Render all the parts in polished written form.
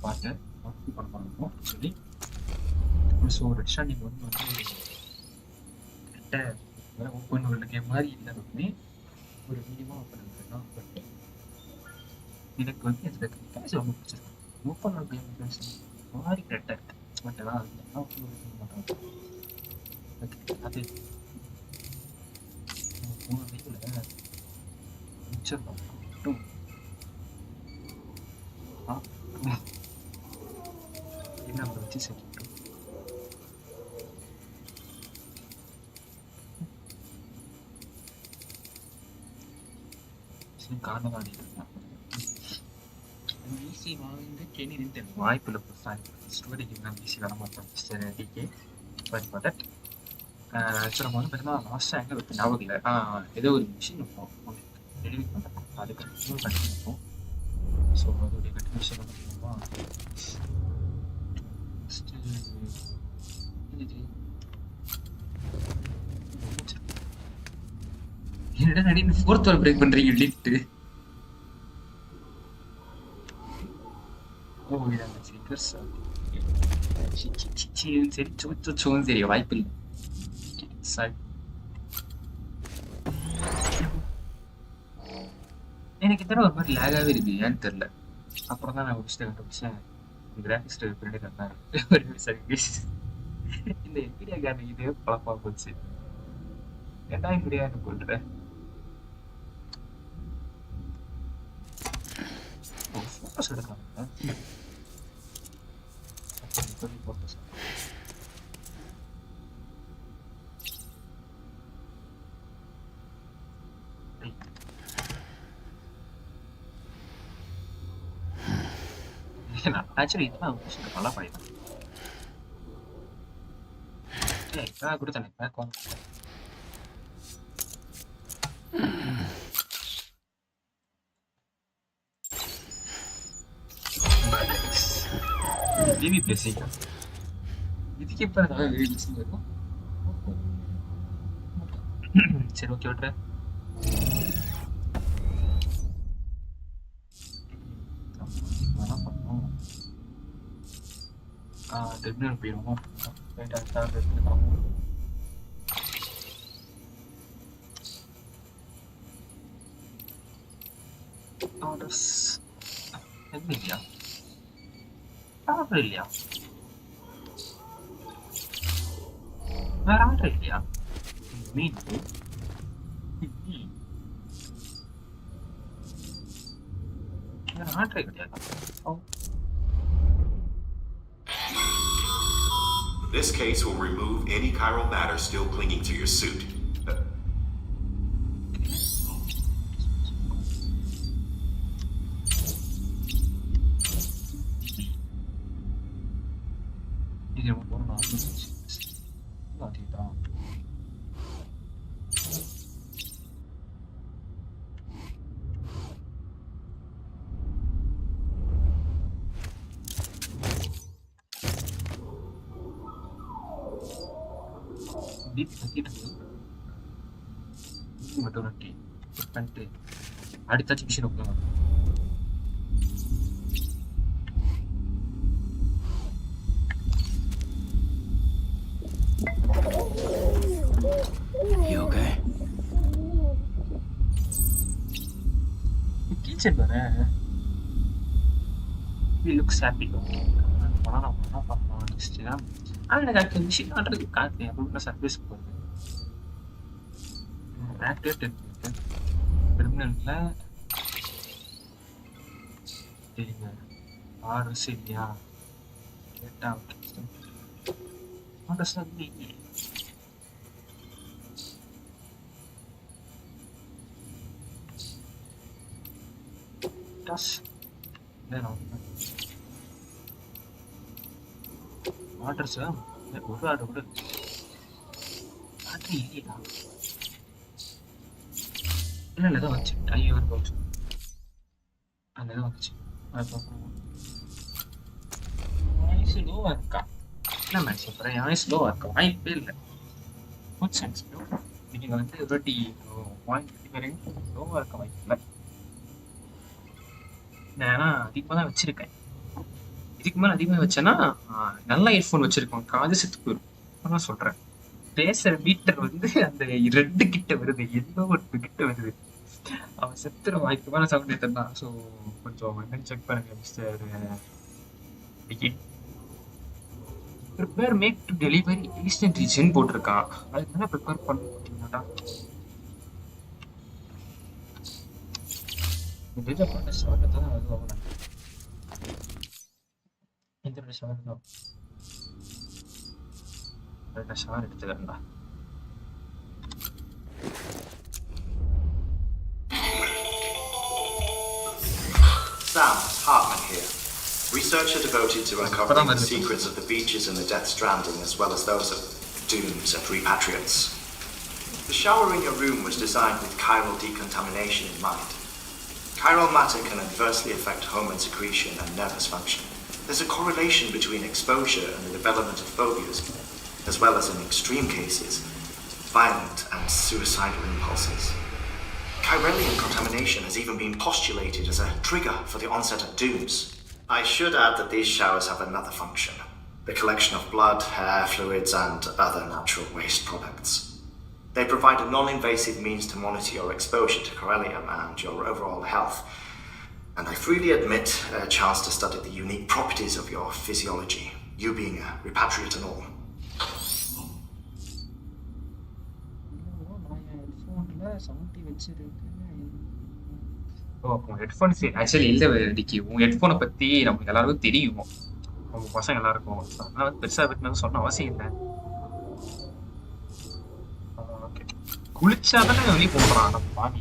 பார்த்தேன் சொல்லி so death ஸ்ட்ராண்டிங் வந்து கிட்ட ஓப்பன் வேர்ல்டு கேம் மாதிரி இருந்தாலுமே ஒரு மினிமம் ஓப்பன் எனக்கு வந்து இந்த கேஸ் ரொம்ப பிடிச்சிருக்கு. ஓப்பன் வேர்ல்டு கேம் மாதிரி கரெக்டாக இருக்கு. பட் அதான் அது மூணு வீட்டில் மிச்சம் என்ன வச்சு செஞ்சு காரணம் ஈஸி வாங்க கேள்வி தெரியும் வாய்ப்பில் ஸ்டோரிக்கு நான் ஈஸி வர மாட்டேன் டிகே பட் பட் ஆக்சுவலாக வந்து பார்த்தீங்கன்னா லாஸ்ட்டாக எங்கே வைக்க ஞாபகம் இல்லை ஏதோ ஒரு மிஷின் இருக்கும் டெலிவரி பண்ணுறோம் அதுக்கு இன்னும் கண்டினியூ இருக்கும். ஸோ அதோடைய கண்டினியூஷன் வந்து என்னடா நடின்னு ஃபோர்த் வால் பிரேக் பண்றீங்க லிஃப்ட். ஓ இதாங்க ஸ்பீக்கர்ஸ். சரி சோச்சும் சரி வாய்ப்பு இல்லை. சாரி எனக்கு இத்தனை ஒரு மாதிரி லேகாகவே இருக்கு ஏன்னு தெரியல. அப்புறம் தான் நான் முடிச்சுட்டு கண்டுபிடிச்சேன் கிராஃபிக்ஸ் பின்னாடி இருந்தாங்க. சரி இந்த எம்பிடியா காரணம் இதே பழப்பா போச்சு. ஏன்டா இப்படியா எனக்கு கொள்றேன். ஃபோக்கஸ் எடுக்கலாம். ஃபோக்கஸ் ஆக்சுவலி இதெல்லாம் நல்லா பண்ணிடலாம். கொடுத்தானே பேக் வாங்க. டிவி பேசிங்க இதுக்கு எப்ப இருக்கும். சரி ஓகே விட்டுற. டெர்மினல் போயிடுவோம். இல்லையா ஆர்டர் இல்லையா வேற ஆர்டர் இல்லையா மீன் வேற ஆர்டர் கிடையாது. This case will remove any chiral matter still clinging to your suit. அடுத்தாச்சு மிஷின் உட்காந்து கிச்சன் தானே. He looks happy. பண்ணலாம் நெக்ஸ்ட் தான். ஆனால் எனக்கு அதுக்கு மிஷின் ஆடுறதுக்கு காத்து எப்பவுமே சர்வீஸ் போகுது. ஆக்டிவேட் இருக்கு டெர்மினலில். சரிங்க ஆர்டர்ஸ் இல்லையா கேட்டா ஆர்டர்ஸ் வந்து டாஸ் ஆர்டர்ஸ் ஒரு ஆர்டர் கூட ஆர்டர் இல்லையா? இல்லை தான் வந்துச்சு. ஐயோ போச்சு. அந்த தான் வந்துச்சு. வாய்ஸ் லோவாக இருக்கா? இல்லை மேம் சொல்கிறேன், என் வாய்ஸ் லோவாக இருக்கா? வாய்ப்பே இல்லை. What sense bro? நீங்கள் வந்து ரொட்டி வாய்ஸ் வரைக்கும் லோவாக இருக்க வாய்ப்பு இல்லை. நான் அதிகமாக தான் வச்சுருக்கேன். இதுக்கு மேலே அதிகமாக வச்சேன்னா நல்லா ஹெட்ஃபோன் வச்சுருக்கோம், காது செத்து போயிடும். அதான் சொல்கிறேன். பேசுகிற மீட்டர் வந்து அந்த 2 கிட்ட வருது, எந்த ஒரு கிட்ட வருது. அவன் செத்துற வாய்ப்பு மேலே சவுண்ட் ஏற்றுறான். ஸோ கொஞ்சம் என்னன்னு செக் பண்ணுங்க mister. Prepare make to delivery eastern region போட்டிருக்கான். அதுக்கு மேலே ப்ரிப்பேர் பண்ண மாட்டீங்கடா. இந்த பண்ண ஷார்ட்டை தான் அது ஆகணும். இந்த ஷார்ட் தான் ஷார் எடுத்துக்கிறேன்டா. Sam, Hartman here. Researcher devoted to uncovering the secrets of the beaches in the Death Stranding as well as those of dooms and repatriates. The shower in your room was designed with chiral decontamination in mind. Chiral matter can adversely affect hormone secretion and nervous function. There's a correlation between exposure and the development of phobias, as well as in extreme cases, violent and suicidal impulses. Chiralian contamination has even been postulated as a trigger for the onset of dooms. I should add that these showers have another function: the collection of blood, hair, fluids, and other natural waste products. They provide a non-invasive means to monitor your exposure to chiralium and your overall health, and I freely admit a chance to study the unique properties of your physiology, you being a repatriate and all. Headphones actually இல்லை டிக்கி. உங்கள் ஹெட்ஃபோனை பற்றி நமக்கு எல்லாருக்கும் தெரியும், உங்கள் பசங்க எல்லாருக்கும். அதனால வந்து பெருசாக பற்றி சொன்ன அவசியம் இல்லை. ஓகே, குளிச்சா தானே வெளியே போகிறான் நம்ம பாவி.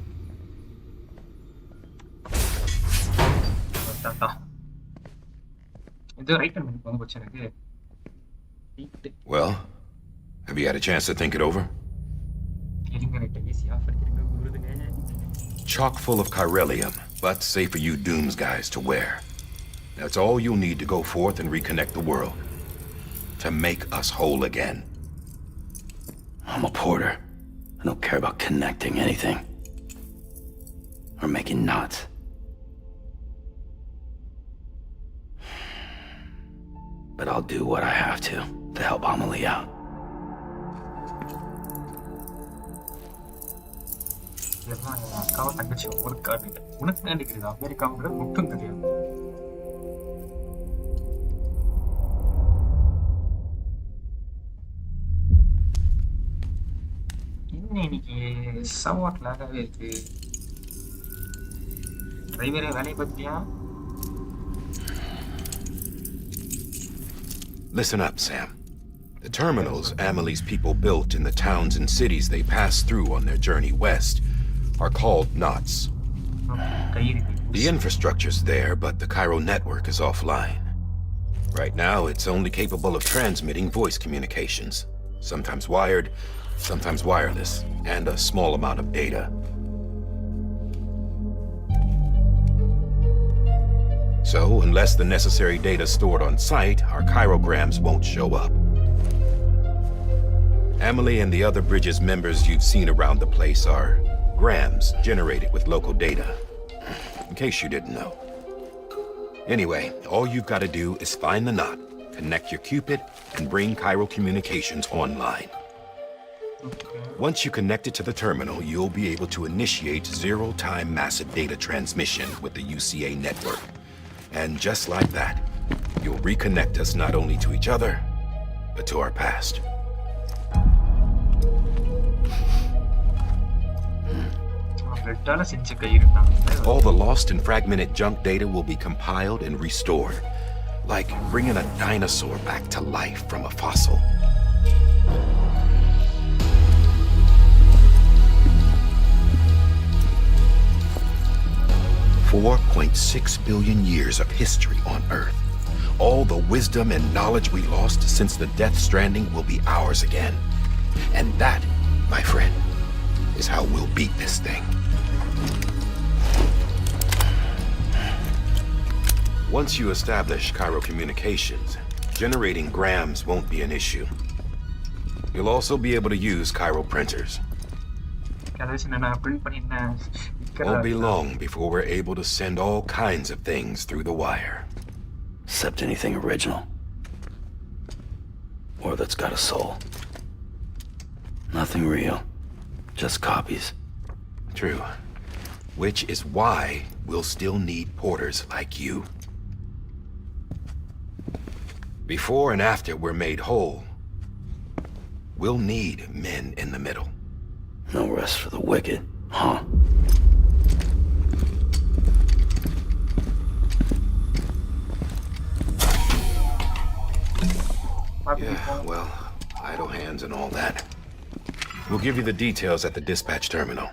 இது ரைட் ஹேண்ட் வந்து போச்சு எனக்கு. Well, have you had a chance to think it over? Chock full of chiralium, but safe for you dooms guys to wear. That's all you'll need to go forth and reconnect the world. To make us whole again. I'm a porter. I don't care about connecting anything. Or making knots. But I'll do what I have to help Amelie out. அக்காவை தங்கச்சி உனக்கு உனக்கு நினைக்கிறது அமெரிக்காவுங்கிற மட்டும் தெரியாது. இன்னும் இன்னைக்கு சவாட் லாகாவே இருக்கு. டிரைவரே வேலையை பத்தியா? Listen up, Sam. The terminals Amelie's people built in the towns and cities they passed through on their journey west are called knots. The infrastructure's there, but the Cairo network is offline. Right now, it's only capable of transmitting voice communications, sometimes wired, sometimes wireless, and a small amount of data. So, unless the necessary data stored on site, our chirograms won't show up. Amelie and the other Bridges members you've seen around the place are grams generated with local data. In case you didn't know. Anyway, all you've got to do is find the knot, connect your Cupid, and bring chiral communications online. Okay. Once you connect it to the terminal, you'll be able to initiate zero-time massive data transmission with the UCA network. And just like that, you'll reconnect us not only to each other, but to our past. ரெட்டால செஞ்ச கயிறு இருந்தாங்க. All the lost and fragmented junk data will be compiled and restored, like bringing a dinosaur back to life from a fossil. $4.6 billion years of history on Earth. All the wisdom and knowledge we lost since the Death Stranding will be ours again. And that, my friend, is how we'll beat this thing. Once you establish Cairo communications, generating grams won't be an issue. You'll also be able to use Cairo printers. Won't be long before we're able to send all kinds of things through the wire. Except anything original. Or that's got a soul. Nothing real. Just copies. True. Which is why we'll still need porters like you. Before and after we're made whole, we'll need men in the middle. No rest for the wicked, huh? Yeah, well, idle hands and all that. We'll give you the details at the dispatch terminal.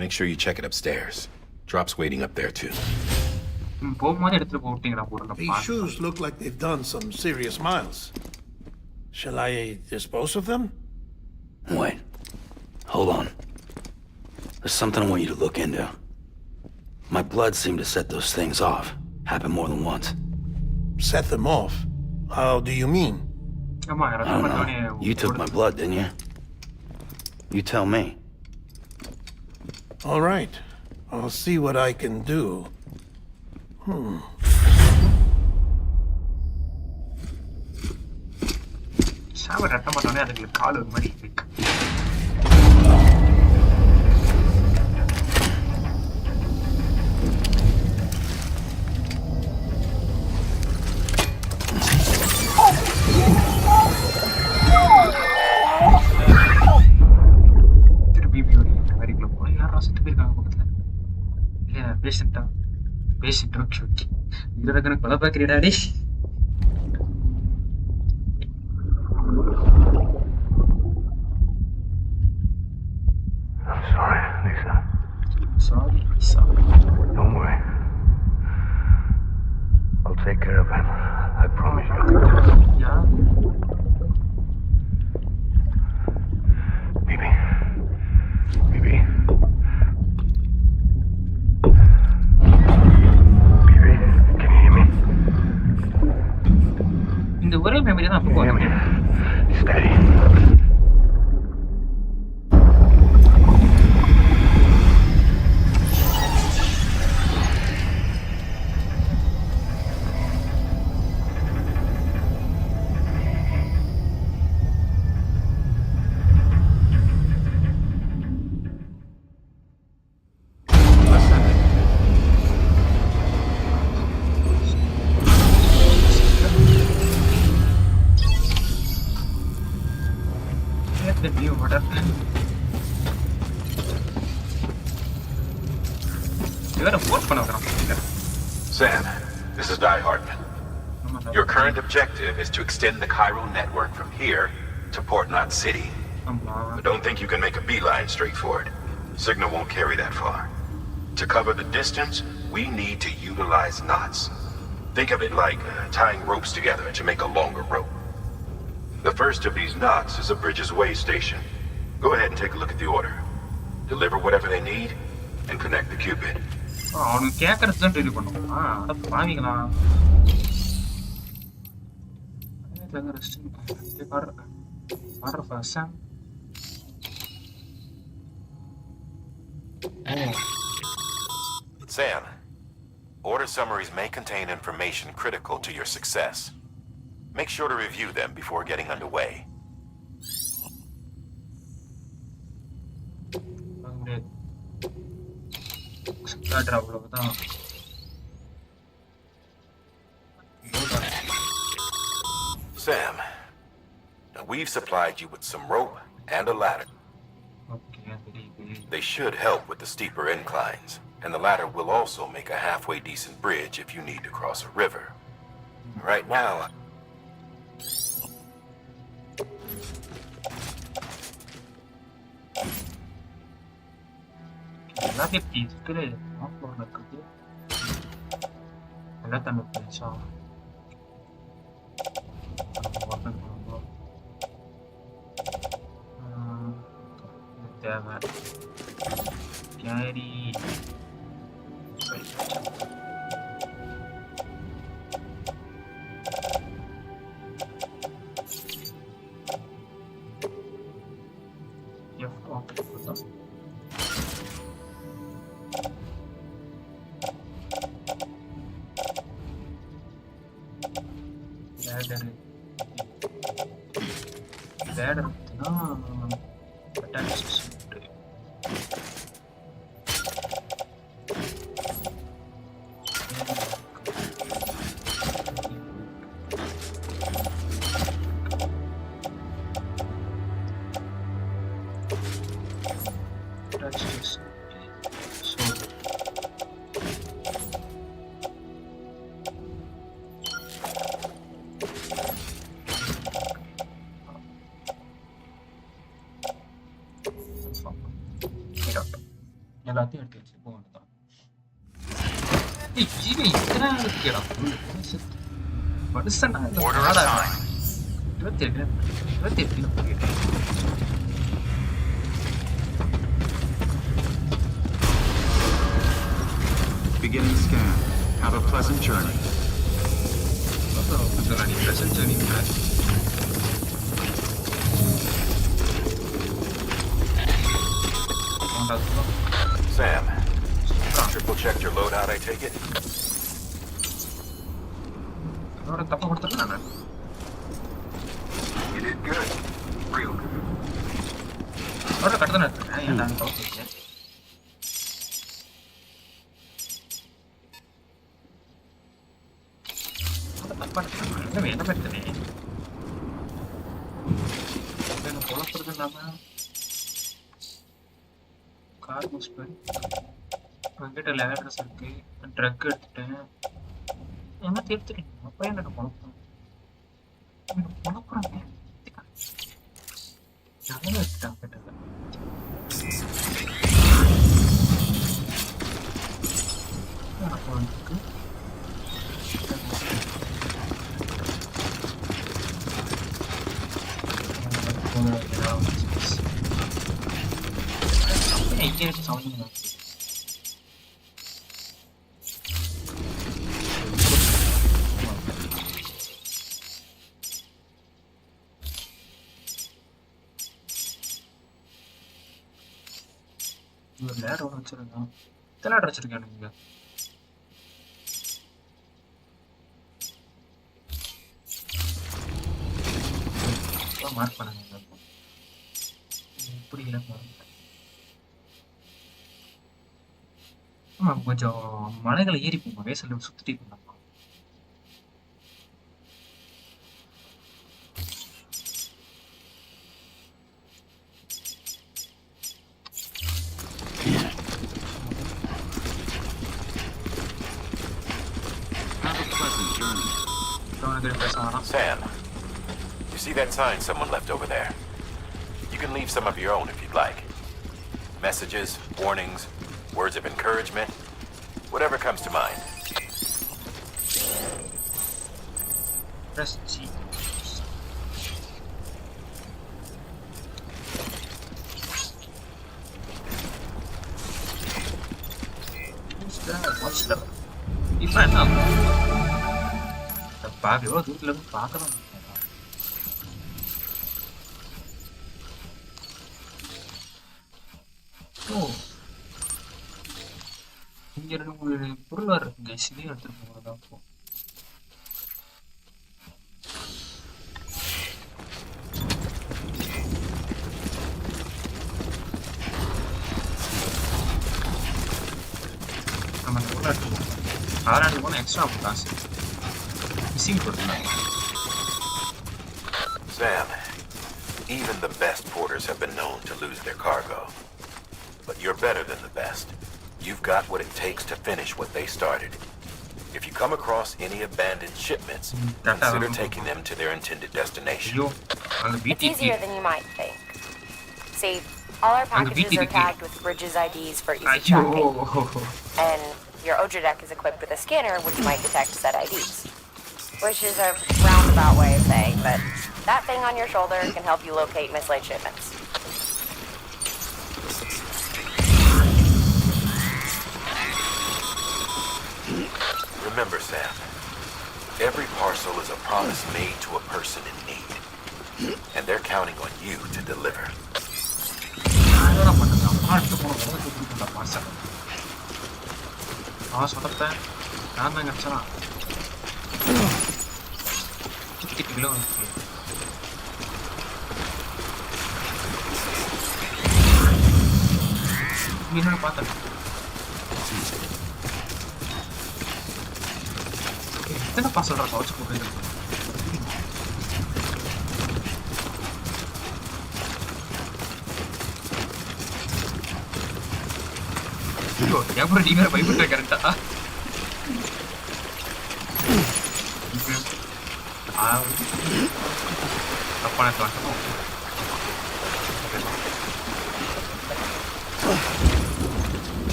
Make sure you check it upstairs. Drop's waiting up there too. போகும்போது எடுத்துட்டு போட்டீங்களா பொருளை These shoes look like they've done some serious miles. Shall I dispose of them? Wait. Hold on. There's something I want you to look into. My blood seemed to set those things off. Happened more than once. Set them off? How do you mean? ஆமா I don't know. You took my blood, didn't you? You tell me. All right. I'll see what I can do. சாவ ரத்தம் பண்ணோடனே அதுக்கு கால் ஒரு மாதிரி இருக்கு. திருப்பி வரிக்குள்ள போய் யாரா செத்து போயிருக்காங்க பக்கத்துல. இல்ல பேஷண்டா பேஷண்ட் ஓகே ஓகே. இதுல கணக்கு பல பாக்குறீடாடி. Sorry, Lisa. Sorry. Don't worry. I'll take care of him. I promise you. Yeah. Bibi. Bibi. Bibi, can you hear me? இந்த ஒரே மெமரி தான் Can you hear me? Steady. the new order. Sam, this is Di Hartman. Your current objective is to extend the Cairo network from here to Port Knot City. But don't think you can make a beeline straight for it. Signal won't carry that far. To cover the distance, we need to utilize knots. Think of it like tying ropes together to make a longer rope. The first of these knots is a Bridges Way station. Go ahead and take a look at the order. Deliver whatever they need, and connect the Cupid. அவனுக்கு கேட்கறது தான் delivery பண்ணுவோமா? அட பாவிங்களா. Sam, order summaries may contain information critical to your success. Make sure to review them before getting underway. காட்டுற அவ்வளவுதான். Sam, now we've supplied you with some rope and a ladder. Okay தெரியுது. They should help with the steeper inclines, and the ladder will also make a halfway decent bridge if you need to cross a river. Right now, எல்லாத்தையும் இப்படி இருக்கிற ஆஃப்லோர் இருக்குது. எல்லாத்தையும் நம்ம பெருசா open பண்ணுவோம். இது தேவை கேரி எஃப் ஓப்பன் பண்ணலாம். லேடர் பார்த்தீங்கன்னா அட்டாச் எல்லாத்தையும் எடுத்து வச்சு போக வேண்டியதான். இத்தனை இருக்கா மனுஷன் 28 Beginning scan. Have a pleasant journey. pleasant journey. Sam, triple checked your loadout, I take it? தப்பா கொடுத்துருக்கேன் நான். You did good. Real good. கட்டதான் எடுத்துருக்கேன். ஏன் நான் பார்த்துருக்கேன். தப்பா எடுத்துருக்கேன். என்ன எடுத்துனேன் குழப்பறது இல்லாம கார் யூஸ் பண்ணி என்கிட்ட லேடர்ஸ் இருக்கு, ட்ரக் எடுத்துட்டேன், எல்லாத்தையும் எடுத்துட்டேன். அப்போ எனக்கு குழப்பம் குழப்பறாங்க நல்லா எடுத்துட்டான் கேட்டது. அப்போ வந்துருக்கு இங்கே சவுண்ட் ஒரு லேடர் ஒன்று வச்சிருக்கேன். எத்தனை லேடர் வச்சிருக்கேன் நீங்க? மார்க் பண்ணுங்க. இப்படி இல்லை பாருங்க. ஆமா கொஞ்சம் மலைகளை ஏறி போங்க, வேசல சுத்திட்டு போங்க. Sam, you see that sign someone left over there? You can leave some of your own if you'd like. Messages, warnings, words of encouragement, whatever comes to mind. Press G. What's that? If I know. பாக்க எவ்வளவு தூரத்துல இருந்து பார்க்கலாம். ஓ இங்க ரெண்டு பொருள் இருக்குங்க, இதையும் எடுத்துட்டு போகிறதா. இப்போ காராடி போனால் எக்ஸ்ட்ரா காசு மிஸ்ஸிங் கொடுக்கலாம். Sam, even the best porters have been known to lose their cargo. But you're better than the best. You've got what it takes to finish what they started. If you come across any abandoned shipments, consider taking them to their intended destination. ஐயோ அங்கே It's வீட்டுக்கு easier than you might think. See, all our packages are tagged with Bridges IDs for easy ஐயோ tracking. And your Odra deck is equipped with a scanner which might detect said IDs. Which is a roundabout way of saying that that thing on your shoulder can help you locate mislaid shipments. Remember, Sam, every parcel is a promise made to a person in need. And they're counting on you to deliver. நான் பண்ணுறேன் அம்மா எடுத்து போன உலகத்தை கொடுக்குற parcel நான் சொன்னப்பேன் நான் தான் கிடச்சனா கிலோ மீனோட பார்த்தேன் எத்தனை பார்சல் வச்சு போட்டு அப்புறம் நீ வேற பயப்பட்ட கரெக்டா தப்பான காட்டணும்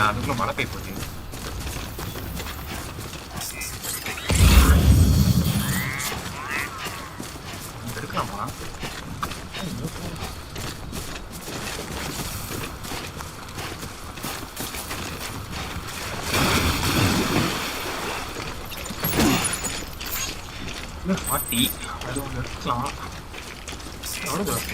அதுக்குள்ள மழை பெய்ய போச்சு எடுக்கலாமா மாட்டி அது ஒன்று எடுக்கலாம் எவ்வளோ தூரம்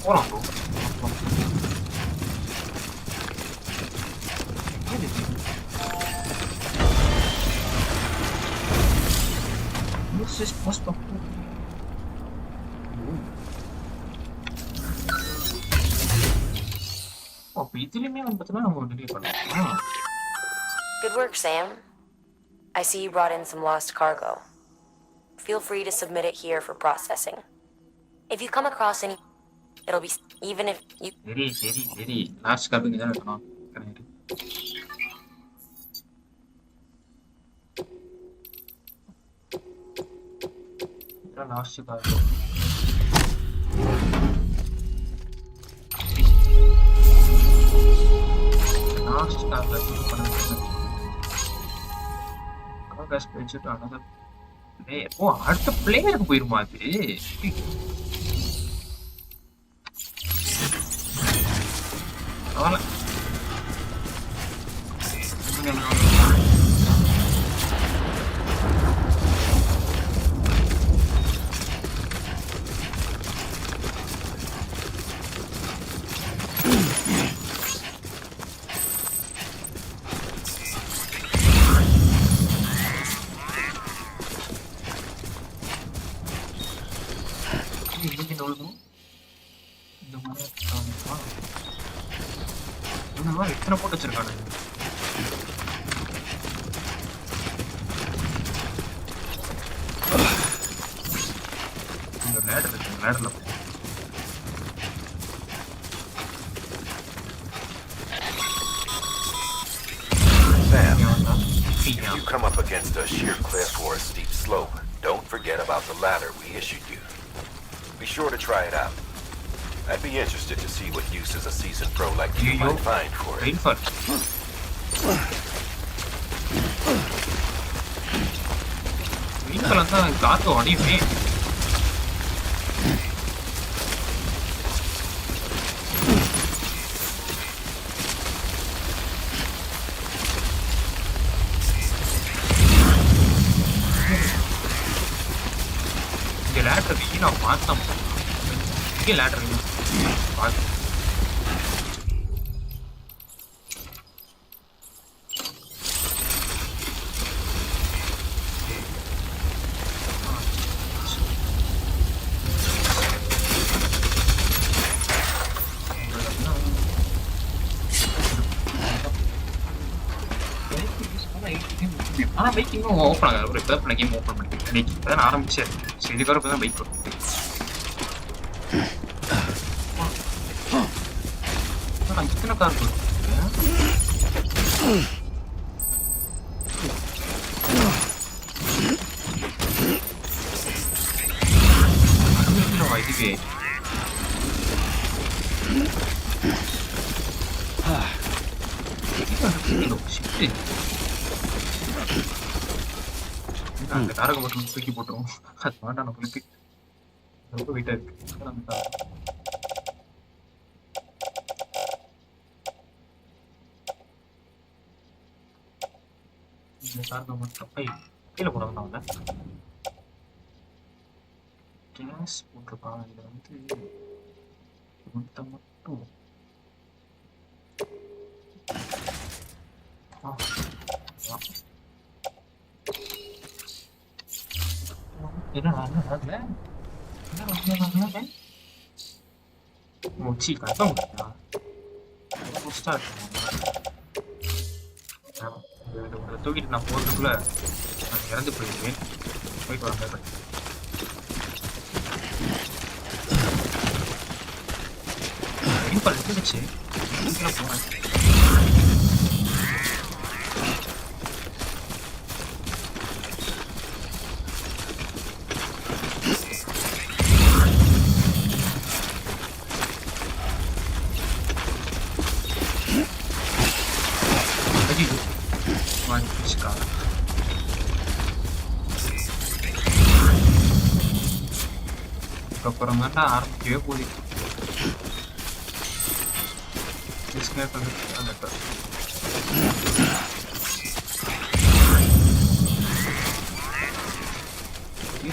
போலாம் ப்ரோ இதுலயுமே வந்து பார்த்தீங்கன்னா நம்ம டெலிவரி பண்ணலாம். Good work, Sam. I see you brought in some lost cargo. Feel free to submit it here for processing. If you come across any, it'll be even if you. சரி last காப்பிங்க தான் இருக்கணும். Last copy last copy பண்ணுங்க. அவகாஸ் பேசிட்டு another play. ஓ அடுத்த பிளேயருக்கு போயிருமா அது? எத்தனை போட்டு வச்சிருக்கானு லேடர்ல Sam, if you come up against a sheer cliff or a steep slope, don't forget about the ladder we issued you. Be sure to try it out. I'd be interested to see what uses a seasoned pro like you might find for it. Colour தான் காத்து அடியுமே. இங்கே later இருக்கு, நான் பார்த்தேன். இங்கே later இருக்கு பார்த்து. ஆனால் பைக் இன்னும் ஓப்பன் ஆகாது. ஒரு இப்போ தான் கேம் ஓப்பன் பண்ணிக்கிறேன். இன்னைக்கு இப்போ தான் ஆரம்பிச்சேன். சரி, இதுக்காக இப்போ தான் பைக் வரும். இத்தனை கார் இதுவே அந்த காரக மட்டும் தூக்கி போட்டுருவோம். அது வேண்டாம், நம்மளுக்கு ரொம்ப வெயிட்டா இருக்கு. இந்த காரக மட்டும் கீழே போடணும். அவங்க கேஸ் போட்டிருப்பாங்க. இதில் வந்து மொத்தம் மட்டும் மூச்சு கஷ்டம் தூக்கிட்டு நான் போறதுக்குள்ள நான் இறந்து போயிருக்கேன். போயிட்டு வரேன். இருந்துச்சு போனேன். அப்புறம் தான் ஆரம்பிக்கவே போகுது.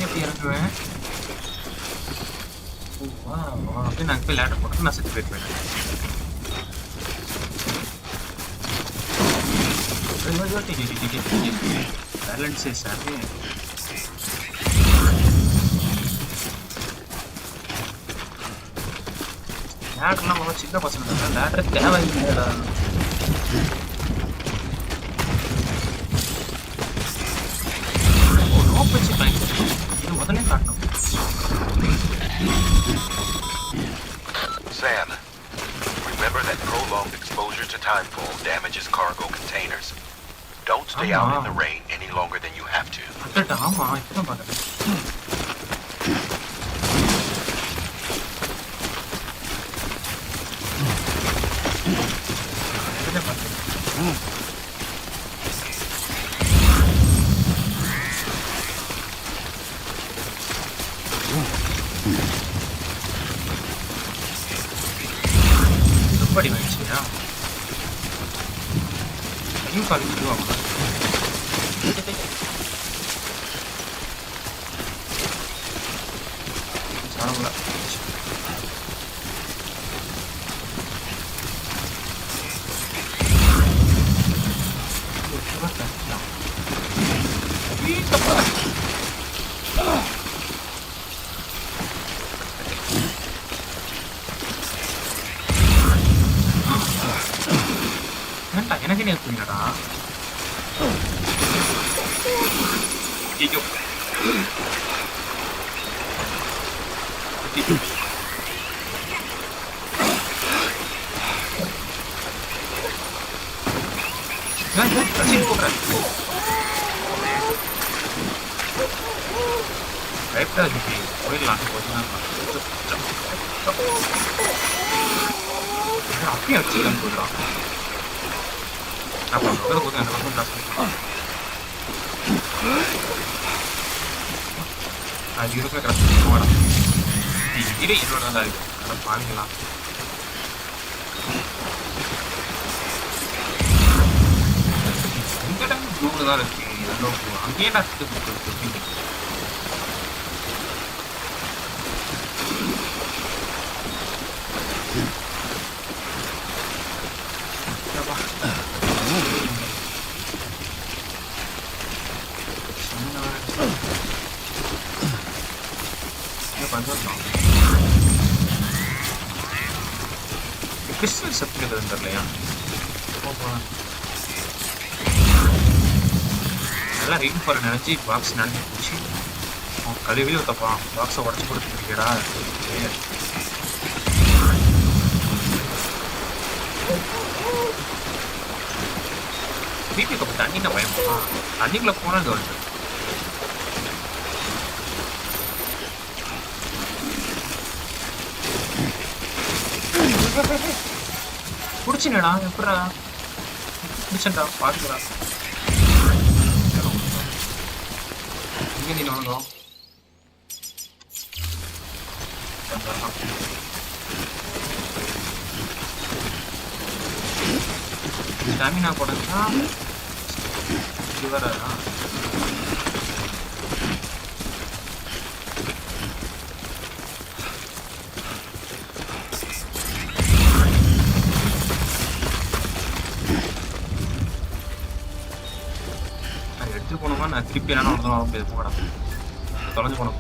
எப்படி இறங்குவேன்? அப்படியே நாங்கள் போய் லேட்டர் போட்டு நான் செத்து போயிருப்பேன். பேலன்ஸே சார் லேட்டர்லாம் ரொம்ப சின்ன பசங்க தான். லேட்டர் தேவையில்லைடா. ரோப் வச்சு பயன்படுத்தி இது முதலே காட்டணும். Sam, remember that prolonged exposure to timefall damages cargo containers. Don't stay out in the rain any longer than you have to. ஆமா, இப்போ பாருங்க. படி வந்துச்சுயா இன்னும் கழிச்சுடுவாங்க. சாரங்களா எனக்கு என்ன இருக்குங்கடா. ஐயோ போயிடலாம். அப்படியே வச்சுக்கலாம் போயிடலாம். அப்போ போது அந்த பக்கம் அது இருக்கிற கிடச்சி போகலாம். இது என்னோட தான் இருக்கு. அதை பாருங்களா. இந்த டைம் ப்ளூல தான் இருக்கு. எல்லோ ப்ளூ அங்கேயே நான் புக் இருக்கு. கிறிஸ்டல் செப்ட் தெரியலையா? நல்லா ரீட் பண்ண நினச்சி பாக்ஸ் நினச்சி போச்சு. கழுவியில் ஒருத்தப்பா பாக்ஸை உடச்சி கொடுத்துருக்கேடா. வீட்டுக்கு அப்போ தண்ணினா பயமா? தண்ணிக்குள்ளே போனால் இது வருது. பிடிச்சினடா எப்படா பிடிச்சா பாத்துக்கிறா. இங்க நீ வாங்க ஸ்டாமினா போடுறா. இது வேற எடுத்து போனோமா நான் திருப்பி என்ன ஒருத்தன வர முடியாது. போடா தொலைஞ்சு போன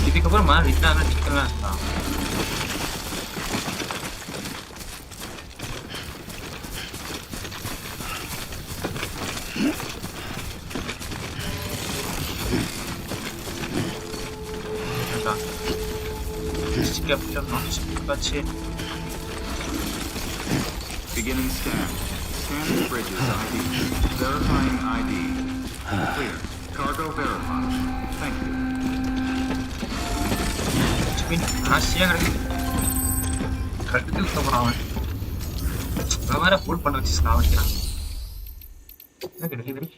இதுக்கப்புறமா நிற்கலாம் நிற்கலாம் இருந்தான். Beginning scan. Scanning bridges ID. Verifying ID. Clear. Cargo verified. Thank you. கட்டுக்கு போறான். வேற ஃபுல் பண்ண வச்சு சாவடிக்கிறான். என்ன delivery?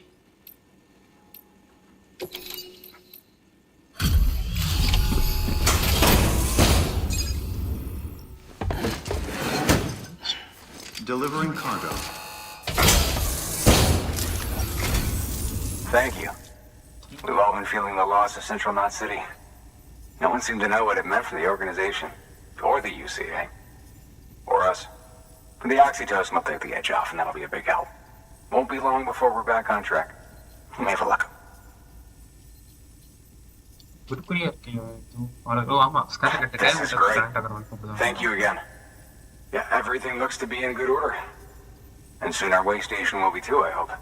Delivering cargo. Thank you. We've all been feeling the loss of Central Knot City. No one seemed to know what it meant for the organization. Or the UCA. Or us. The oxytocin will take the edge off, and that'll be a big help. Won't be long before we're back on track. You may have a look. This is great. Thank you again. Yeah, everything looks to be in good order. And soon our way station will be too, I hope.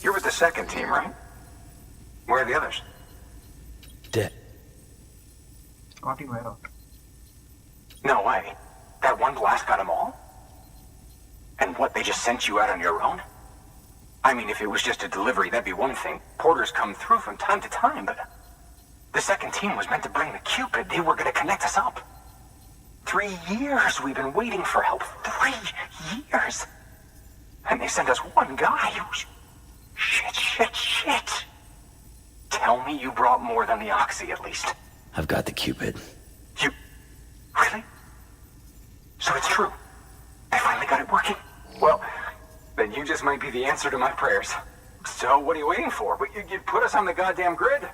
You're with the second team, right? Where are the others? Dead. No way. That one blast got them all? And what, they just sent you out on your own? I mean, if it was just a delivery, that'd be one thing. Porters come through from time to time, but... The second team was meant to bring the Cupid. They were gonna connect us up. 3 years we've been waiting for help. 3 years! And they sent us one guy. Shit. Tell me you brought more than the Oxy, at least. I've got the Cupid. You... Really? So it's true. I finally got it working. Well, then you just might be the answer to my prayers. So what are you waiting for? But you put us on the goddamn grid.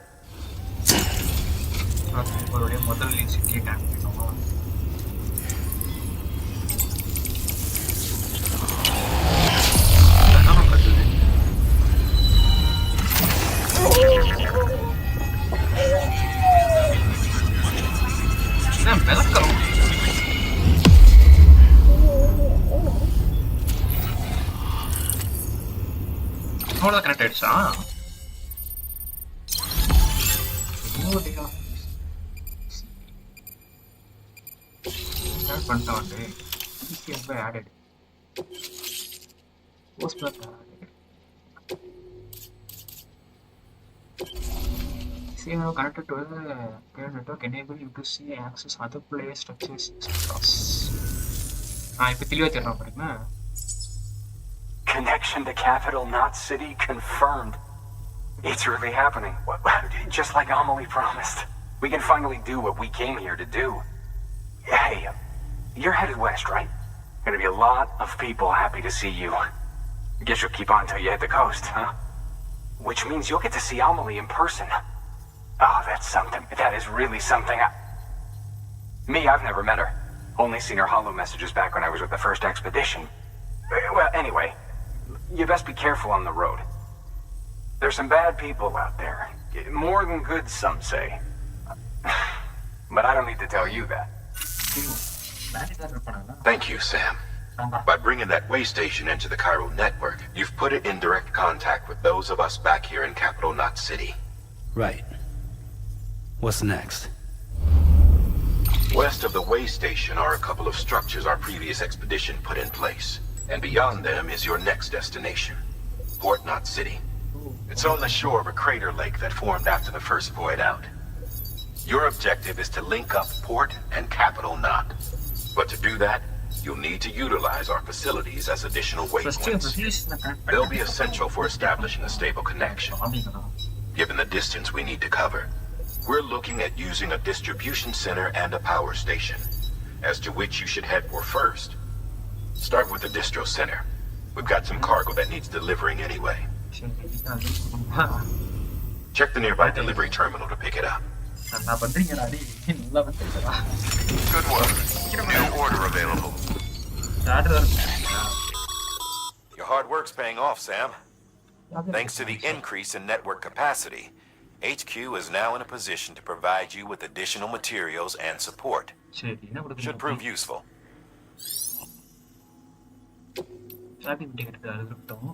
அவ்வளோதான் connect ஆயிடுச்சா? பண்ணிட்டோம் வந்து ஈஸியாக added post block added See how connected to the current network enable you to see and access other player structures across. இப்போ தெளிவாக தெரியும் பாருங்க. Connection to capital Knot City confirmed. It's really happening. Just like Amelie promised. We can finally do what we came here to do. Hey, you're headed west, right? Gonna be a lot of people happy to see you. Guess you'll keep on till you hit the coast, huh? Which means you'll get to see Amelie in person. Oh, that's something. That is really something. Me, I've never met her. Only seen her holo messages back when I was with the first expedition. Well, anyway, you best be careful on the road. There's some bad people out there. More than good, some say. But I don't need to tell you that. Thank you, Sam. By bringing that way station into the Cairo network, you've put it in direct contact with those of us back here in capital Knot City. Right. What's next? West of the way station are a couple of structures our previous expedition put in place. And beyond them is your next destination, Port Knot City. It's on the shore of a crater lake that formed after the first void out. Your objective is to link up Port and Capital Knot. But to do that, you'll need to utilize our facilities as additional waypoints. They'll be essential for establishing a stable connection. Given the distance we need to cover, we're looking at using a distribution center and a power station, as to which you should head for first. Start with the distro center. We've got some cargo that needs delivering anyway. Check the nearby delivery terminal to pick it up. Good work. New order available. Your hard work's paying off, Sam. Thanks to the increase in network capacity, HQ is now in a position to provide you with additional materials and support. Should prove useful. Shopping ticket அது இருக்கட்டும்.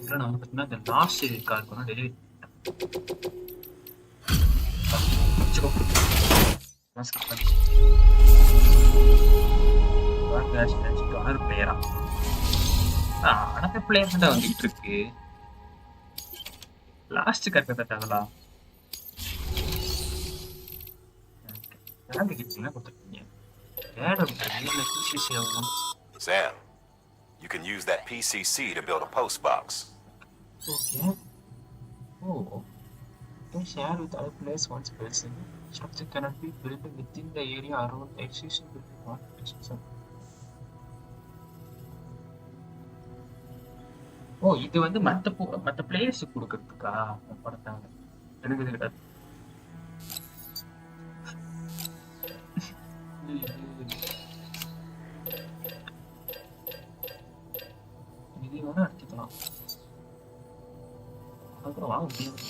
இல்லை நான் வந்து பார்த்தீங்கன்னா இந்த last காருக்கு வந்து delivery வச்சுக்கோ. அனதர் பிளேயரா? அனதர் பிளேயர் தான் வந்துகிட்டு இருக்கு. லாஸ்ட் கார்க்கு தட்டாங்களா? டிக்கெட்லாம் கொடுத்துருக்கீங்க. Sam, you can use that PCC to build a post box. Okay. Oh. They share with other players once person. Structure cannot be built within the area around existing building or ஓ இது வந்து மற்ற பிளேயர்ஸுக்கு கொடுக்கறதுக்கா படத்தாங்க எனக்கு தெரியாது. இது வேணா எடுத்துக்கலாம். அப்புறம் வாங்க முடியாது.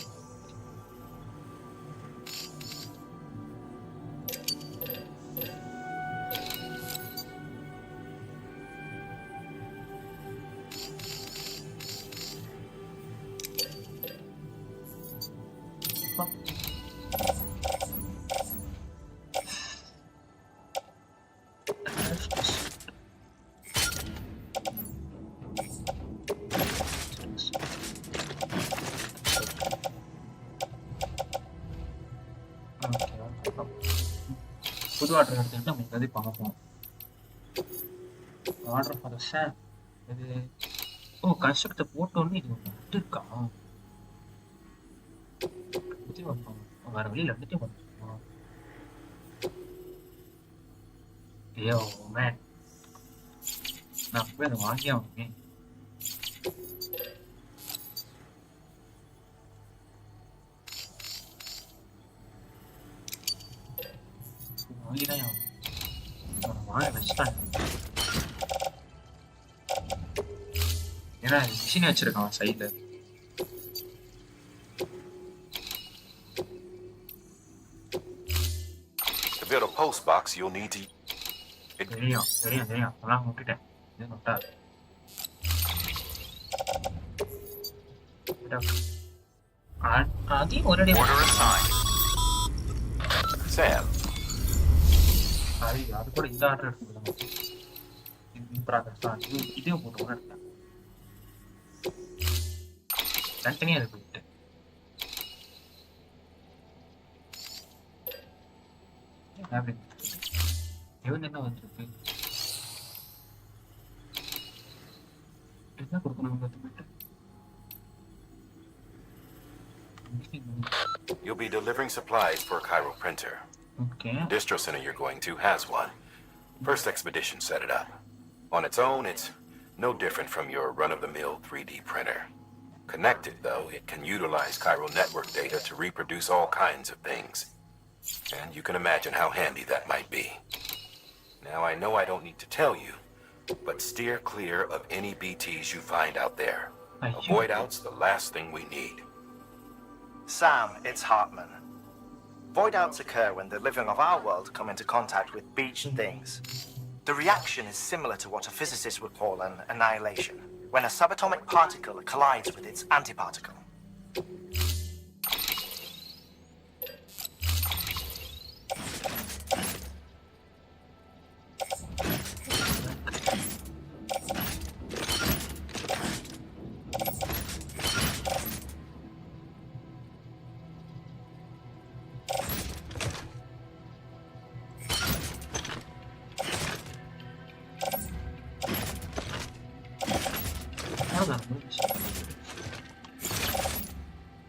புது ஆர்டர் எடுத்துக்கிட்டு நம்ம எதாவது பார்ப்போம். ஆர்டர் ஃபார் சார் இது கன்ஸ்ட்ரக்டை போட்டோன்னு இது ஒன்று இருக்கா? வேற வழியில் எடுத்துகிட்டே வந்துருக்கோம். ஐயோ மேன் நான் போய் அதை வாங்கி ஆகணுமே. ஏன்னா மிஷின் வச்சிருக்கான் சைட்ல. To build a post box, you'll need to. தெரியும் அதெல்லாம் விட்டுட்டேன். இது நொட்டா அதையும் ஒரே Order assigned. Sam, அது கூட இந்த ஆர்டர் எடுத்துக்கலாம். இன் ப்ராக்ரஸ் தான். இதையும் போட்டு கூட எடுத்தேன். தனித்தனியாக அது போயிட்டு இவன் என்ன வந்துருக்கு என்ன கொடுக்கணும் போயிட்டு. You'll be delivering supplies for a Cairo printer. Okay. Distro center you're going to has one. First expedition set it up. On its own, it's no different from your run-of-the-mill 3D printer. Connected, though, it can utilize Cairo network data to reproduce all kinds of things. And you can imagine how handy that might be. Now, I know I don't need to tell you, but steer clear of any BTs you find out there. Avoid out's the last thing we need. Sam, it's Hartman. Void outs occur when the living of our world come into contact with beach things. The reaction is similar to what a physicist would call an annihilation, when a subatomic particle collides with its antiparticle.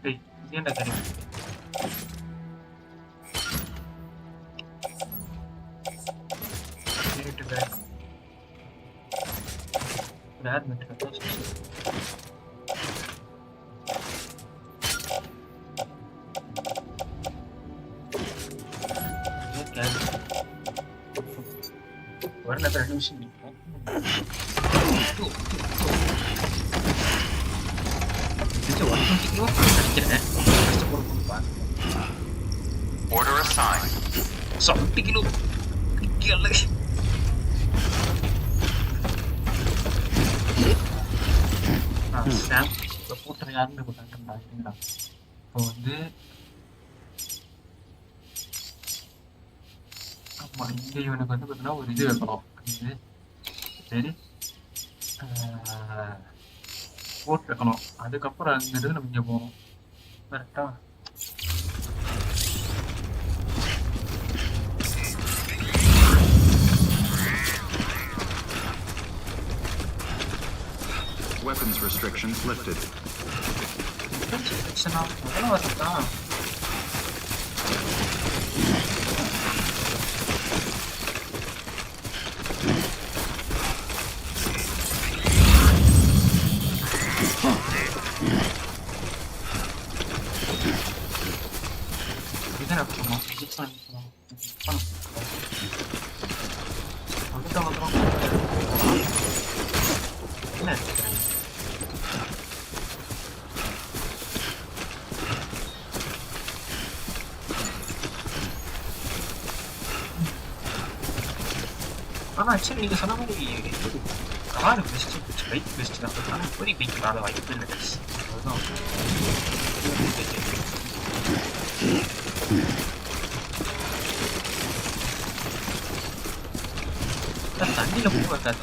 Hey, ini ada kan? Ini itu kan? Udah ada macam apa sih? Ini kan? Warna tradisi ni. Order assigned. 1 kilo. Gila lagi. Sam, putri-an bukan kembali lah. வந்து ஆமா இங்க இவனுக்கு வந்து பார்த்தீங்கன்னா ஒரு இது வைக்கணும். இது சரி போட்டு வைக்கணும். அதுக்கப்புறம் அங்கிருந்து நம்ம இங்கே போகணும். கரெக்டா? Weapons restrictions lifted. முதல்ல வரட்டா? ஆனால் ஆக்சுவலி நீங்கள் சொன்ன மாதிரி கார் பெஸ்ட்டு பைக் பெஸ்ட்டு தான். ஆனால் இப்போதைக்கு பைக் வராத வாய்ப்பு இல்லை. அதுதான் தண்ணியில் பூ வைக்காது.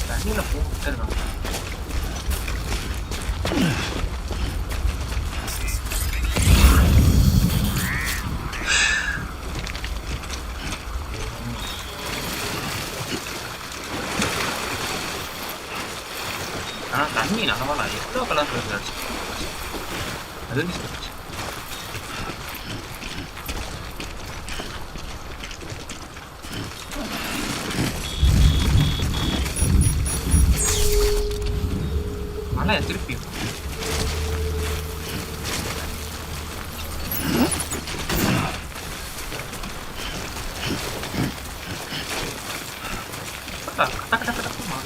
தண்ணியில் பூ விட்டுருக்காங்க. ஆனால் தண்ணி நல்லவா எவ்வளோ கலர் இருந்துச்சு. அது இருந்துச்சு. மழை திருப்பி கட்ட கட்ட கட்டமா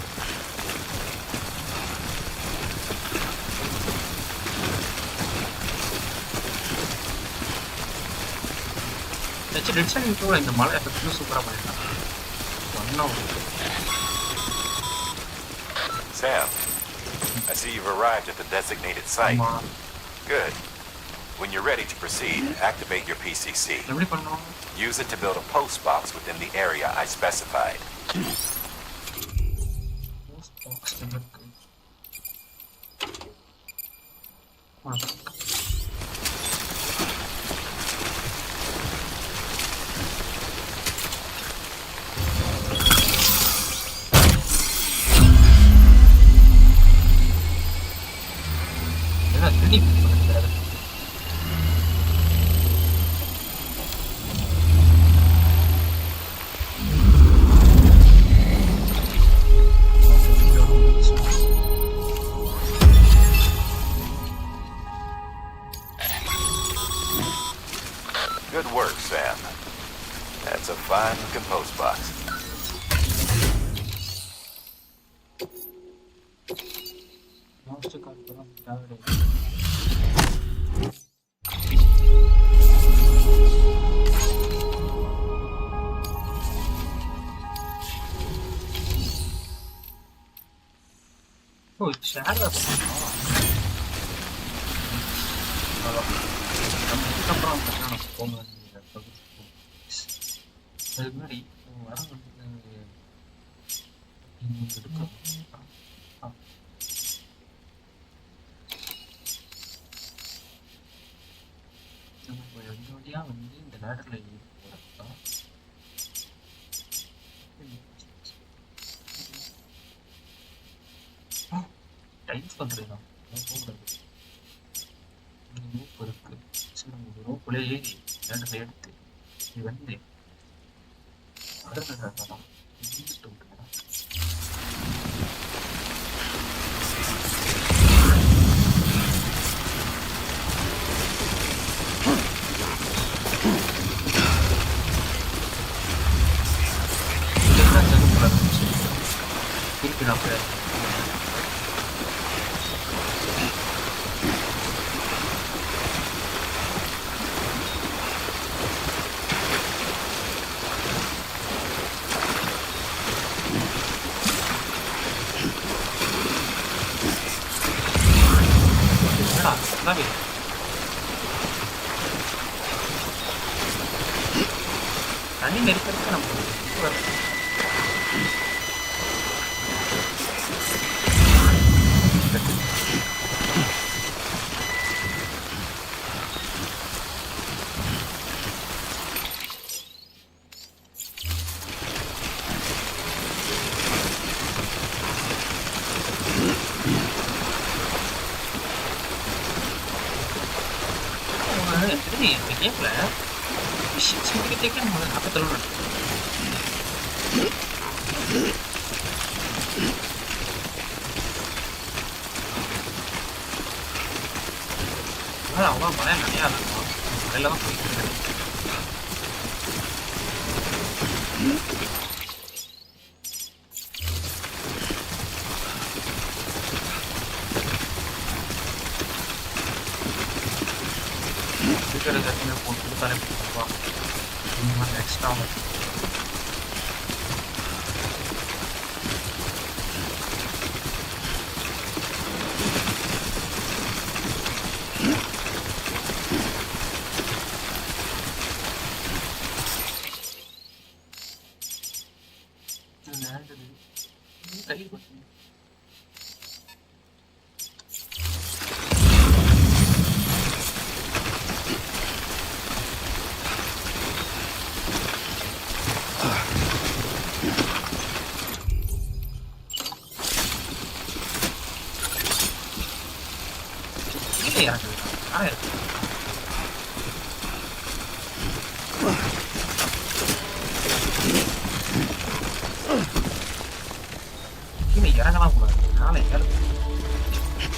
ஆக்சுவலி டெட் ஸ்ட்ராண்டிங் 2 இந்த மலை எஃபெக்ட்டும் சூப்பராக பண்ணியிருக்காங்க. Sam, I see you've arrived at the designated site. Good. When you're ready to proceed, activate your PCC. எப்படி பண்ணோம்? Use it to build a post box within the area I specified. Post box இருக்கு. Good work, Sam. That's a fine looking post box. Oh, shadow. அதுக்கப்புறம் போங்க அதுக்கு முன்னாடி வர ரெண்டு வழியா வந்து இந்த லேடர்ல போறதுதான் டைப் பண்றேன் போகிறது ரூப் இருக்கு. ரூப்புல ஏறி லேடர்ல எடுத்து இது வந்து அடுத்த இருக்கிறாங்க. தண்ணி நெருக்கிறதுக்கு நம்ம கேட்கல விஷயம் செஞ்சுக்கிட்டே நம்ம அப்பத்தில் அவ்வளோ பயம் நிறையா இருக்கும். மழையில தான் போயிட்டு இருக்கேன். போட்டு கொடுத்தாலே எக்ஸ்ட்ரா கை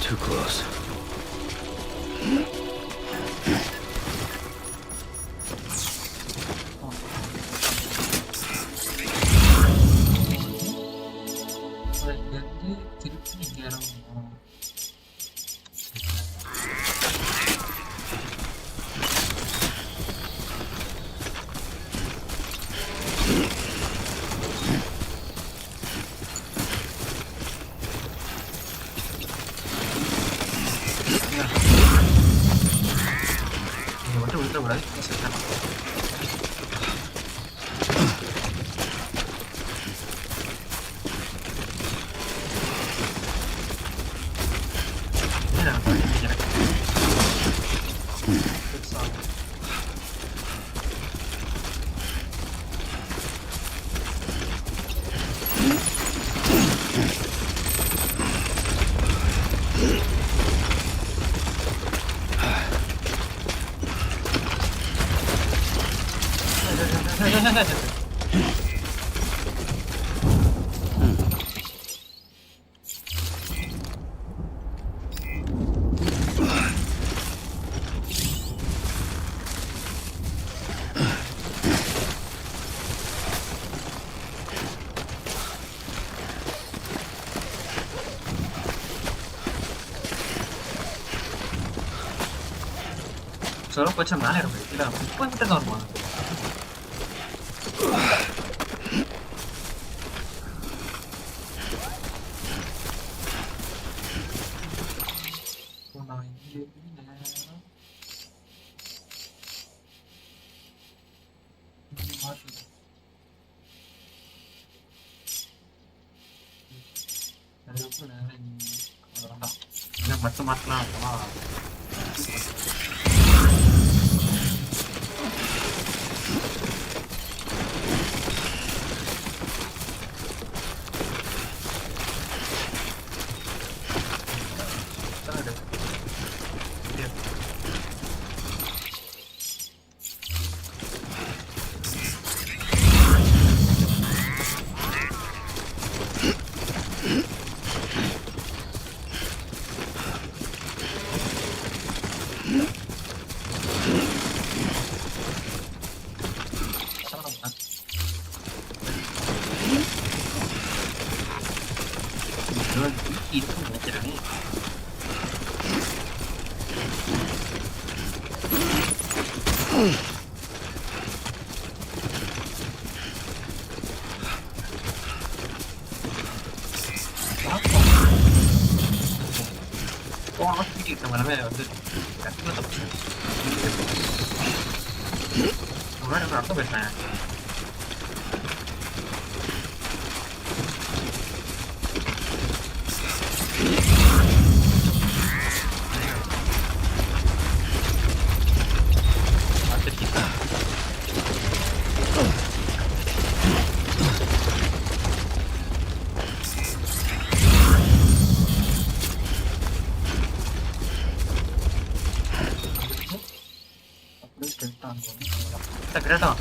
Too close. விடாது செட் சொல்ல போச்சா மேலே இருக்க இல்லை 30 மீட்டர் தான் வருமா மட்டும் மாற்றலாம் எல்லாமே வந்து கரெக்டாக தப்பு அர்த்தம் பேசுறேன் Secreto.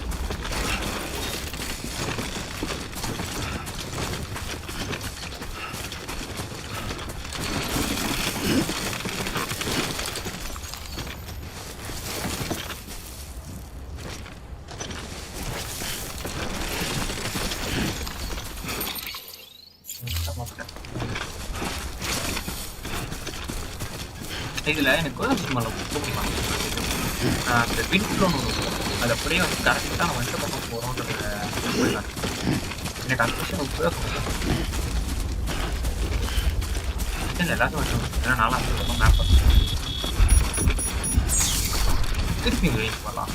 இதுல எனக்கு அந்த விண்ட்ரோன் அது அப்படியே வந்து கரெக்டாக நம்ம எந்த பக்கம் போகிறோன்றது எனக்கு அந்த விஷயம் உபயோகம் இல்லை எல்லாத்தையும் வச்சு ஏன்னா நாலாம் பக்கம் மேப் திருப்பி வெயிட் பண்ணலாம்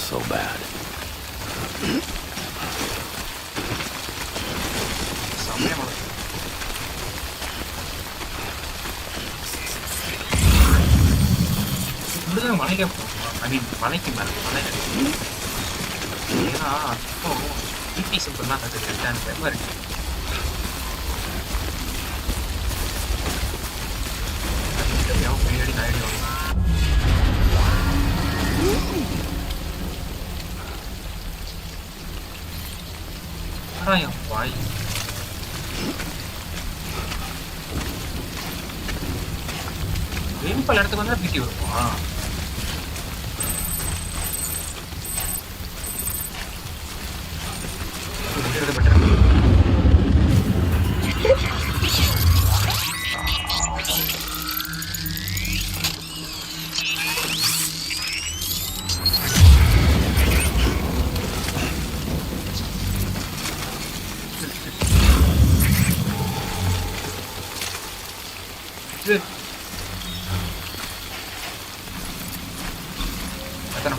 So bad. மலைக்கு ஐ மீன் மலைக்கு மேலே மலை ஏன்னா இப்போ பிடி சிம்பிள் தான் கற்றுக்கிறேன் எனக்கு ரொம்ப இருக்கு முன்னாடி ஐடியா என் வாய் வேம்பல் இடத்துக்கு வந்தா பிடி வருமா பெட்டர்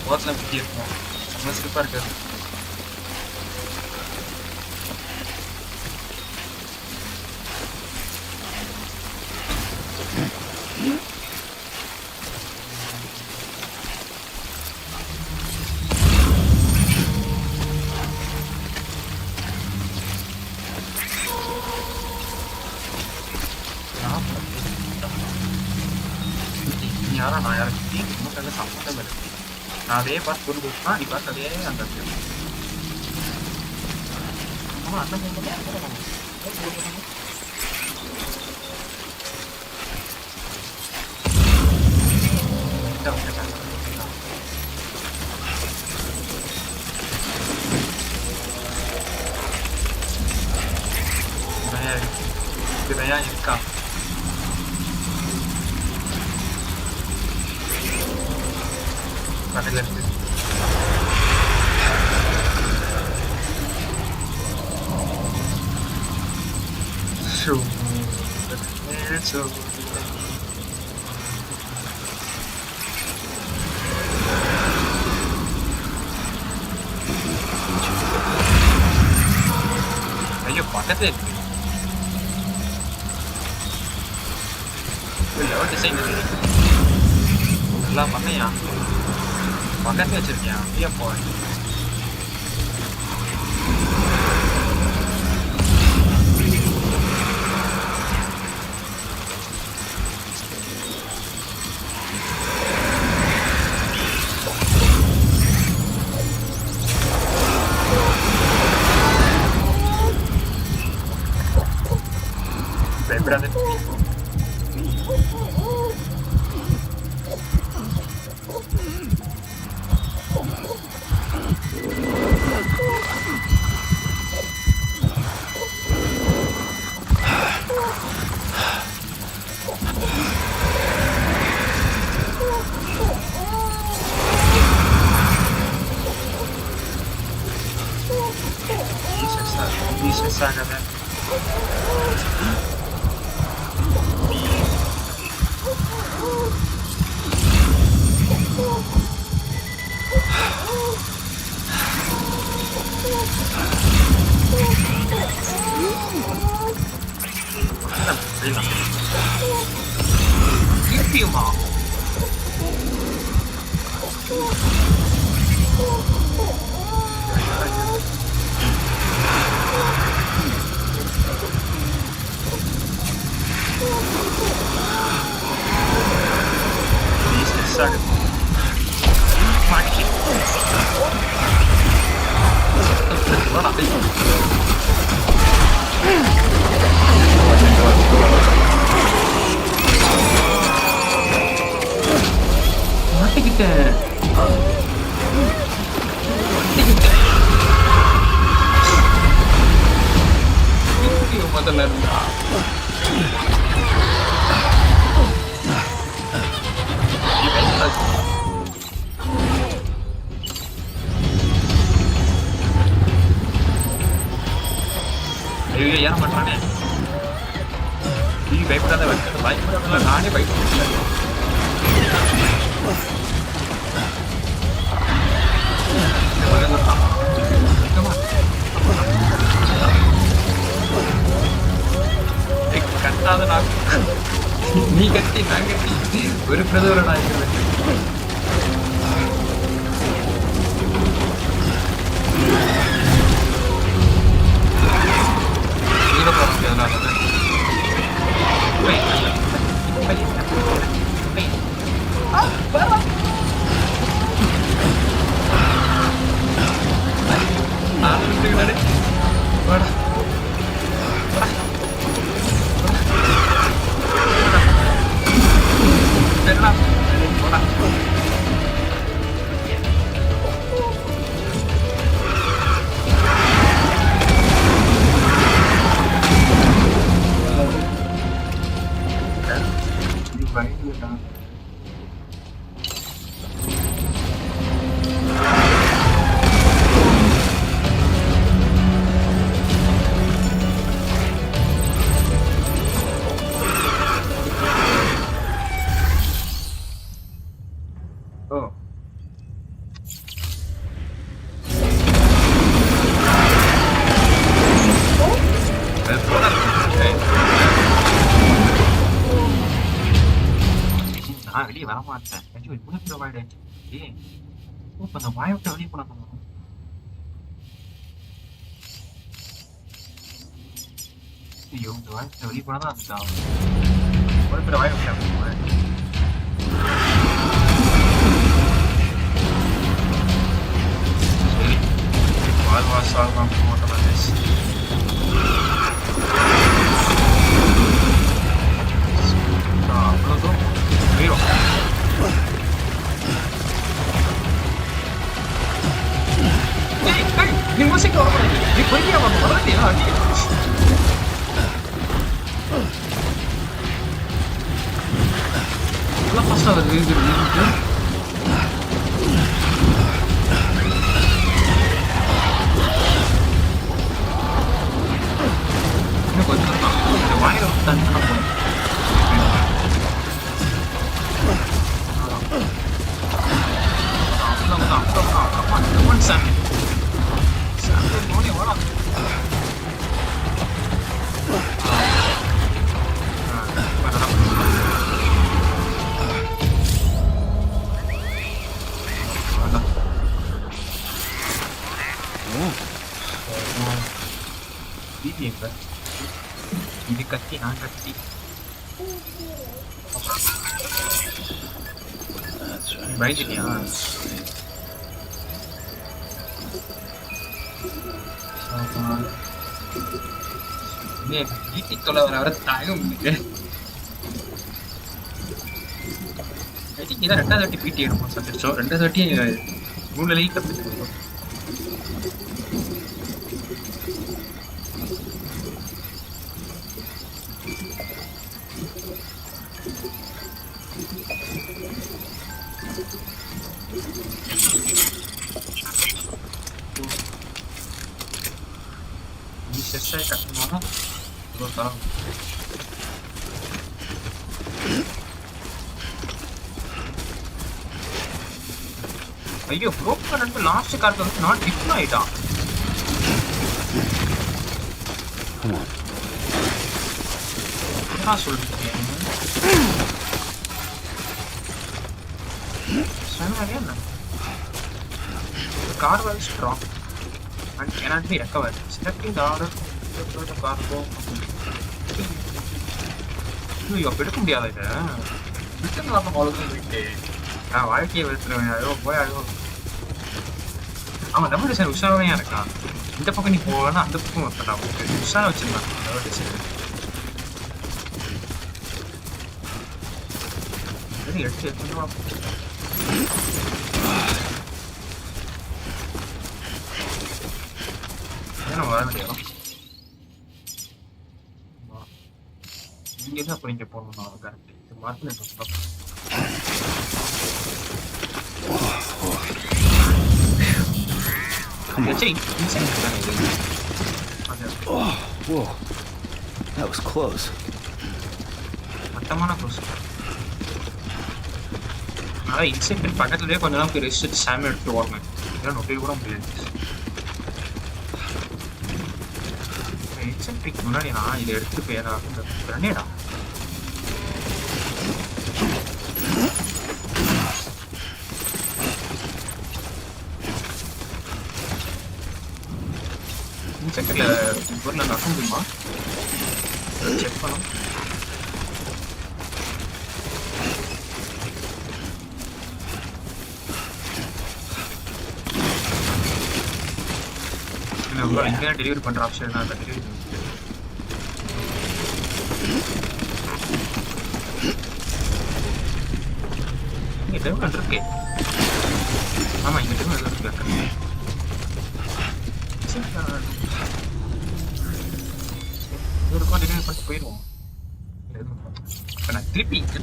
போட்டில் முக்கிய இருக்கும் செம்ம ஸ்லிப்பாக இருக்காது. யாரா நான் யாரை பற்றி நமக்கு எல்லாம் சம்மந்தம் இருக்கு. நான் அதே பார்த்து பொருள் கொடுத்தா நீ பார்த்து அதே அந்த ஆமாம் அந்த இதுதான் இருக்கா கடையில் இருக்கு. ஐயோ பக்கத்துல இருக்கு. டிசைன் எல்லாம் பண்ணையா பக்கத்துல வச்சிருக்கியா அப்படியே போய் பயப்படாத. Saga. ஏன் பண்றானே நீ பயப்படாத பயப்படாத நானே பயப்பட கட்டாத நான் நீ கட்டி நான் கட்டி ஒரு பிரதோர நான் இருக்கிறேன் வரமாட்டேன். ஐயோ இவ்வளோ பெரிய வாய்டு ஆயிடுச்சு. இப்போ அந்த வாயை விட்டு வெளியே போனாங்க. ஐயோ இந்த வாயை விட்டு வெளியே போனால் தான் அதுதான் ஒரு பெரிய வாயை விட்டு சரி வாழ்வாசாக போட்ட அவ்வளோதும் போயிடும். நீ மூசிக்க வரக்கூடாது. நீ பொய்யா வரலையா? இவ்வளோ ஃபஸ்ட்டாக வருது இன்னும் கொஞ்சம் தான் இந்த வாயில தண்ணி போகும். இது கத்தி நான் கத்தி பயந்துட்டியா? வீட்டு தொலை வர தாயும் இதான் 2வது வாட்டி பீட்டி எடுப்போம் சந்திச்சோம். 2வது வாட்டி 3 கற்றுட்டு selesai kat mana belum tahu. ஐயோ ப்ரோக்கர் வந்து லாஸ்ட் கார்டு வந்து நாட் டிப்ளோ ஆயிட்டான். என்ன சொல்றீங்க? சொன்னாலே என்ன car wall strong and cannot be recovered. Selecting the order to the cargo. ஐயோ எடுக்க முடியாது இதை விட்டு பார்க்க அவ்வளோதான் விட்டு நான் வாழ்க்கையை வெறுத்துருவேன். ஐயோ போய் ஐயோ அவன் டபுள் டிசைன் உஷாரவையாக இருக்கான். இந்த பக்கம் நீ போகலன்னா அந்த பக்கம் வைப்பேன். அவனுக்கு உஷாராக வச்சிருந்தான் டபுள் டிசைன். சரி எடுத்து ஏன்னா வர முடியும். இங்கே தான் அப்போ இங்கே போகணும். நான் கரெக்ட் இது மார்க்கில் மட்டமான க்ளோஸ். அதான் இன்செக்ட் பக்கத்துலேயே கொஞ்ச நாள் ரெஸ்ட் சாமி எடுத்துட்டு வரணும். இதெல்லாம் நொட்டி கூட முடியாது. இன்செக்ட்ரிக்கு முன்னாடி நான் இதை எடுத்து போயிடா கிரனேடா இன்செக்ட்ல பொருள் நக்க முடியுமா செக் பண்ணும். இங்கே டெலிவரி பண்ணுற ஆப்ஷன் தான் அந்த டெலிவரி இங்கே டெலிவரி இருக்கு. ஆமாம் இங்கே டெலிவரி இருக்கு. இருக்கும் டெலிவரி பண்ணிட்டு போயிடுவோம். இப்போ நான் திருப்பி இங்கே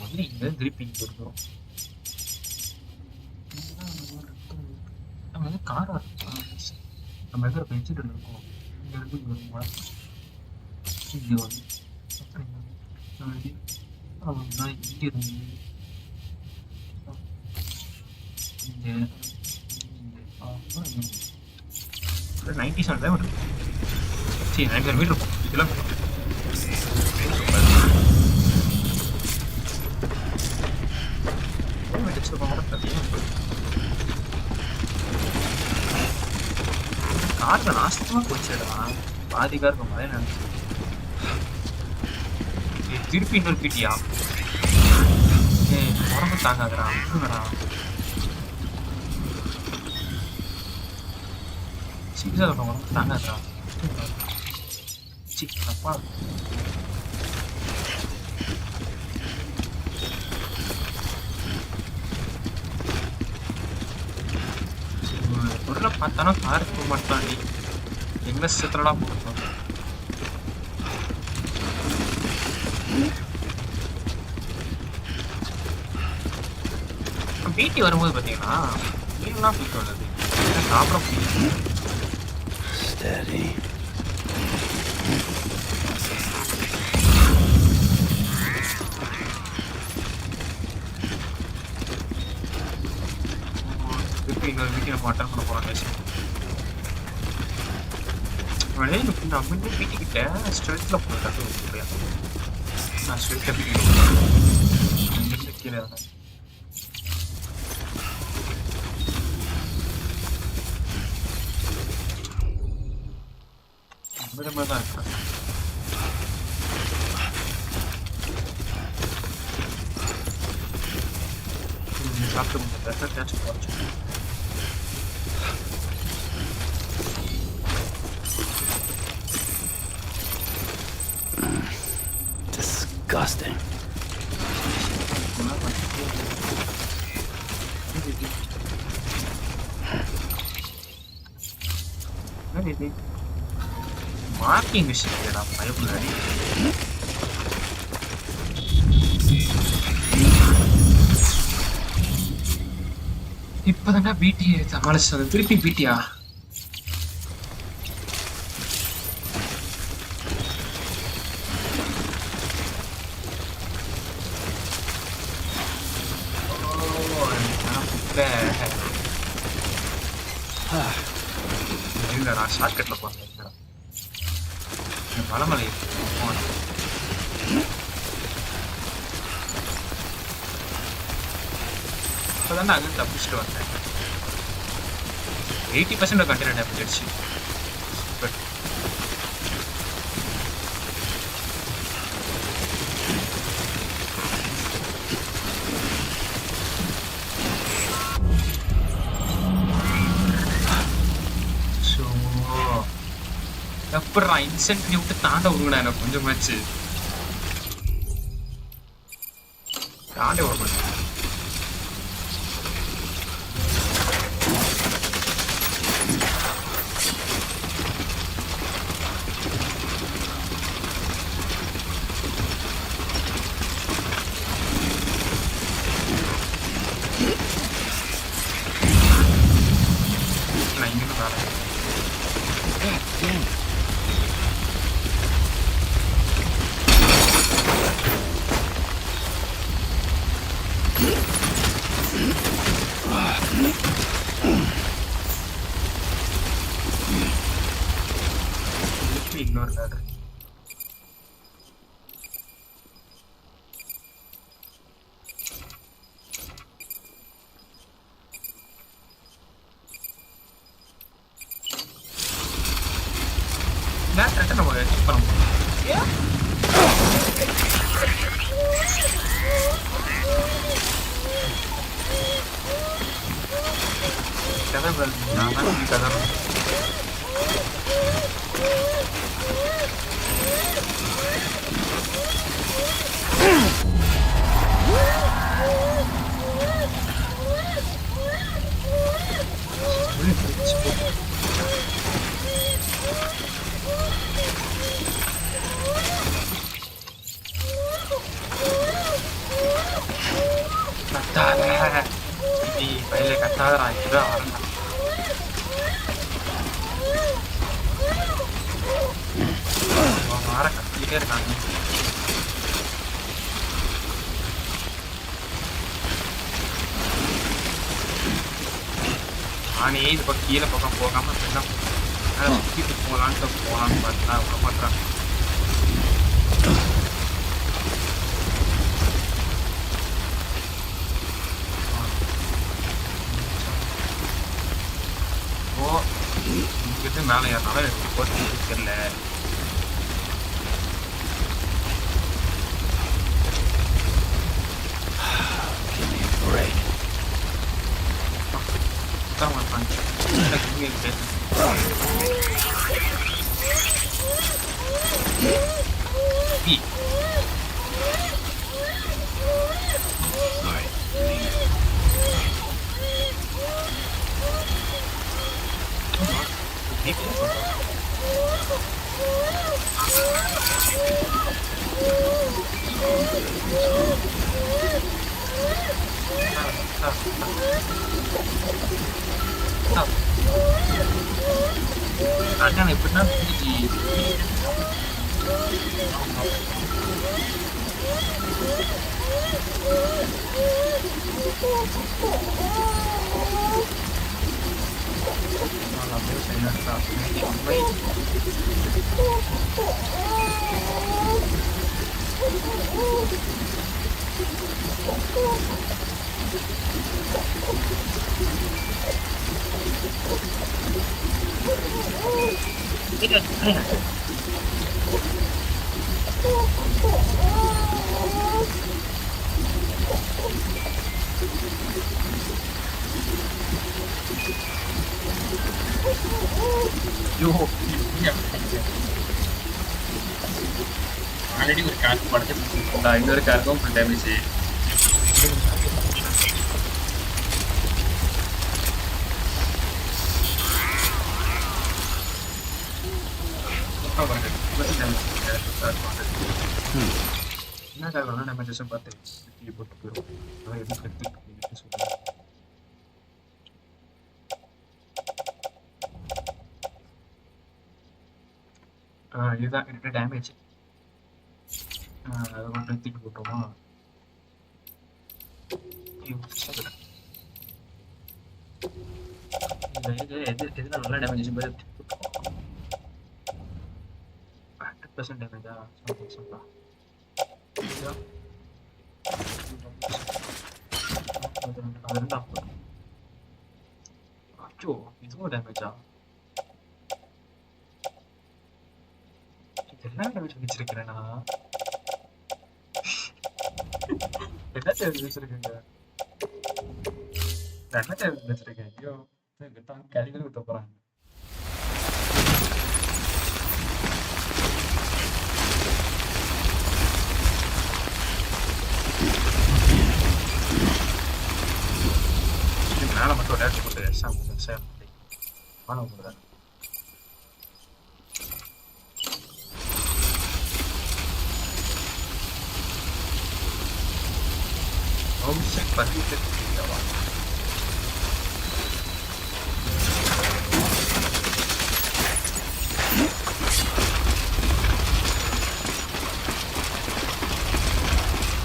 வந்து இங்கே திருப்பி இங்கே இருக்கிறோம். நம்ம வந்து காராக இருக்கும். நம்ம எதிர பெஞ்சிட்டு இருக்கோம். இங்கே இருந்து வருமா இங்கே வந்து அவ்வளோதான். இங்கே இருந்து இங்கே 97 மீட்டர் சரி 97 மீட்டர் இருக்கும். இதெல்லாம் காருக்கு நாசமா போச்சுடா. பாதி காருக்கு மழை நினைச்சு திருப்பி இன்னொரு பீட்டியா. உடம்பு தாங்காதுடா, விட்டுருங்கடா. சீக்கிரம் உடம்பு தாங்காதுடா. சி அப்பா பொருளை பார்த்தானா காருக்கு போக மாட்டான். நீ எங்க சித்திரடா போட்டோம். பீட்டி வரும்போது பார்த்தீங்கன்னா மீன்லாம் பீட்டி வருது. சாப்பிட முடியும். திருப்பி இன்னொரு வீட்டை நம்ம அட்டன் பண்ண போகிறோம். நம்ம இன்னும் பீட்டிக்கிட்ட ஸ்ட்ரெயிட்டில் போகிற கற்று முடியாது. நான் ஸ்ட்ரெயிட்டில் பீட்டி இங்கிருந்து கீழே வரேன். மாதிரி தான் இருக்கேன். சாப்பிட்டு கொஞ்சம் பெட்டர் கேட்ச் போச்சு. Disgusting. மார்க்கிங் மிஷின் நான் பயப்படாது. இப்பதானே பிடி சமாளிச்சது. திருப்பி பிடியா? நான் ஷார்ட்கட்ல போறேன். மலைமலை இப்போதான் அங்கே தப்பிச்சுட்டு வந்தேன். 80% கண்டெய்னர் டேமேஜ் ஆயிடுச்சு. பட் எப்படா இன்சென்ட்ரி விட்டு தாண்ட விடுங்கடா. எனக்கு கொஞ்சமாச்சு தாண்ட விட மாட்டேன். நான் இங்கிருந்து வரேன். Ignore that. That I don't know what it's from. Yeah. Jadi pहिले kata itu orang. Marah kecil kan. Ani itu kecil pokok kamu tenang. Kalau kita pulang pada apa இங்கிருந்து மேலே ஏறினால போட்டு தெரியல. Come on, punch. Like, we will get B. Alright. Come on. Take it. Kadang yang benar di malam itu saya nggak tahu. Tidak, already ஒரு car படத்தை இன்னொரு காருக்கும் full damage. என்ன காரணம் damages பார்த்து போட்டு போயிடும். அதான் எதுவும் கற்றுக்கிட்டு சொல்லுவேன். இதுதான் இருக்கிற டேமேஜ். அதை மட்டும் எடுத்துட்டு போட்டோமா? எதுல நல்லா டேமேஜ் 100% டேமேஜா? சொல்றா அது ரெண்டா? அச்சோ, இதுவும் டேமேஜா? என்ன டேமேஜ் வச்சிருக்கிறேன்னா என்ன டேமேஜ் வச்சிருக்கீங்க? என்ன டேமேஜ் வச்சிருக்கேன்? ஐயோ, கேள்வி விட்டு போறாங்க. மேலே மட்டும் டேரக்ட் போட்டு சேர் வாங்க போடுறேன்.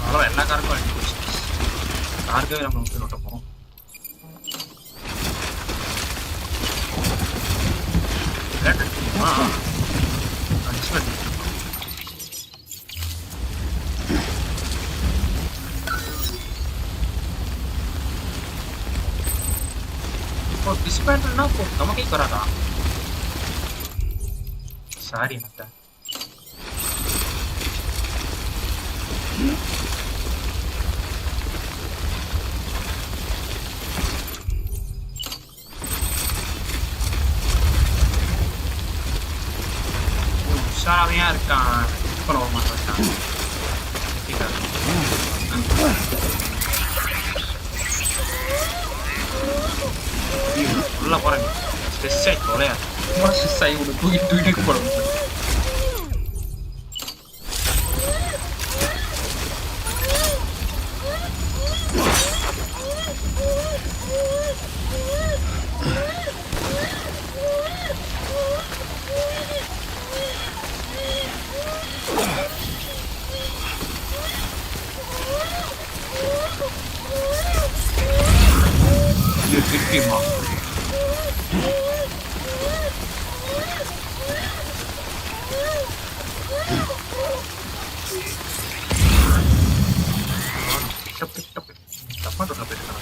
அவ்வளோ எல்லா காருக்கும் அடிச்சு போச்சு. காருக்கே நம்ம வந்து நோட்ட போகிறோம். டிஸ்பேண்டர்னா நமக்கே வராதா? சாரி மத்த உஷாராவையா இருக்கான். பண்ண மாட்டான். உள்ள போறேன். ஸ்ட்ரெஸ் ஆகி தொலையா ஸ்ட்ரெஸ் ஆகி ஒரு தூக்கிட்டு போட முடியும். திருப்பியுமா தப்பா சொல்ல போயிருக்காங்க.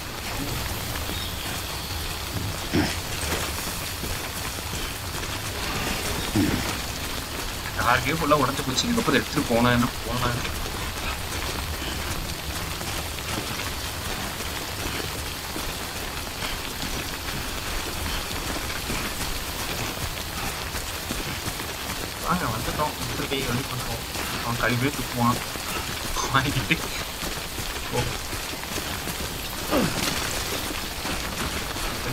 கார்கே ஃபுல்லாக உடஞ்சி போச்சு. இதுக்கப்புறம் எடுத்துகிட்டு போனா என்ன போனா வாங்க வந்துட்டோம். வந்துட்டு கை வழி பண்ணுறோம். அவன் கழிவே துப்புவான் வாங்கிட்டு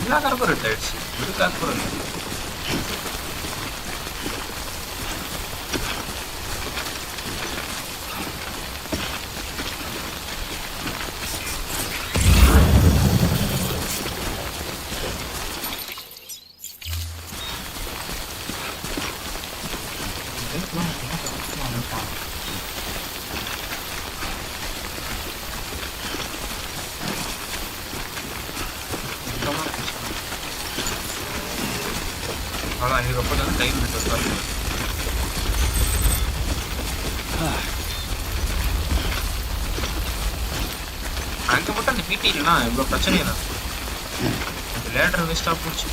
எல்லா காரக்கும் ரெட் ஆயிடுச்சு. ஒரு காரக்கும் ரெட் அதான் இதுக்கப்புறம் தான் டைம் விட்டு அங்கே மட்டும் அந்த பிடி இல்லைனா இவ்வளோ பிரச்சனை தான். அந்த லேடர் வேஸ்ட்டாக போச்சு.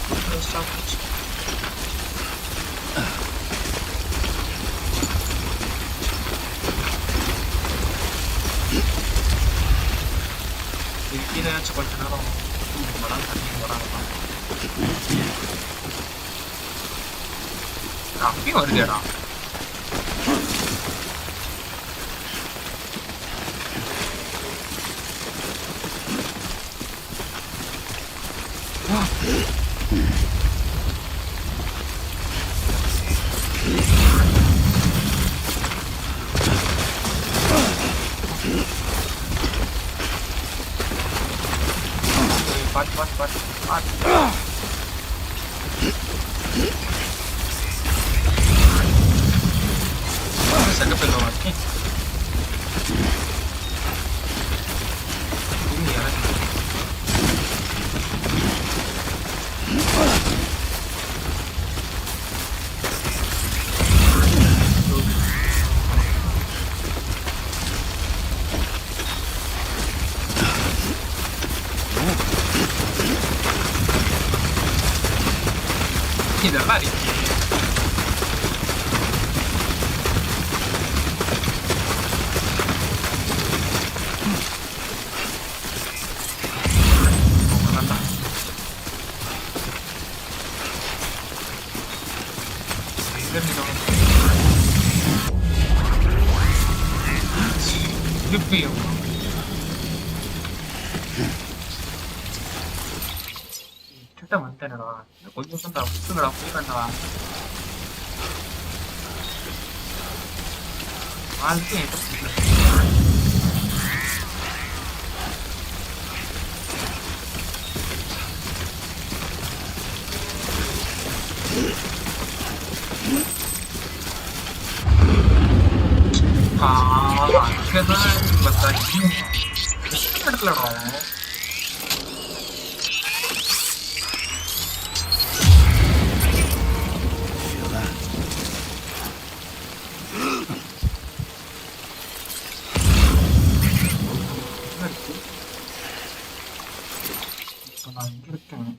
இது கீழே கொஞ்ச நேரம் வராங்க தண்ணி வராங்க. அப்பயும் வருதேடா. பாட்டு செகப்பல் வாக்கி இதெல்லாம் இருக்கு. வந்துட்டேனடா கொஞ்சம் விட்டுங்கடா போய் வேண்டாம். ஆளுக்கு என்கிட்ட இடத்துலடா நான் இங்க இருக்கேன்.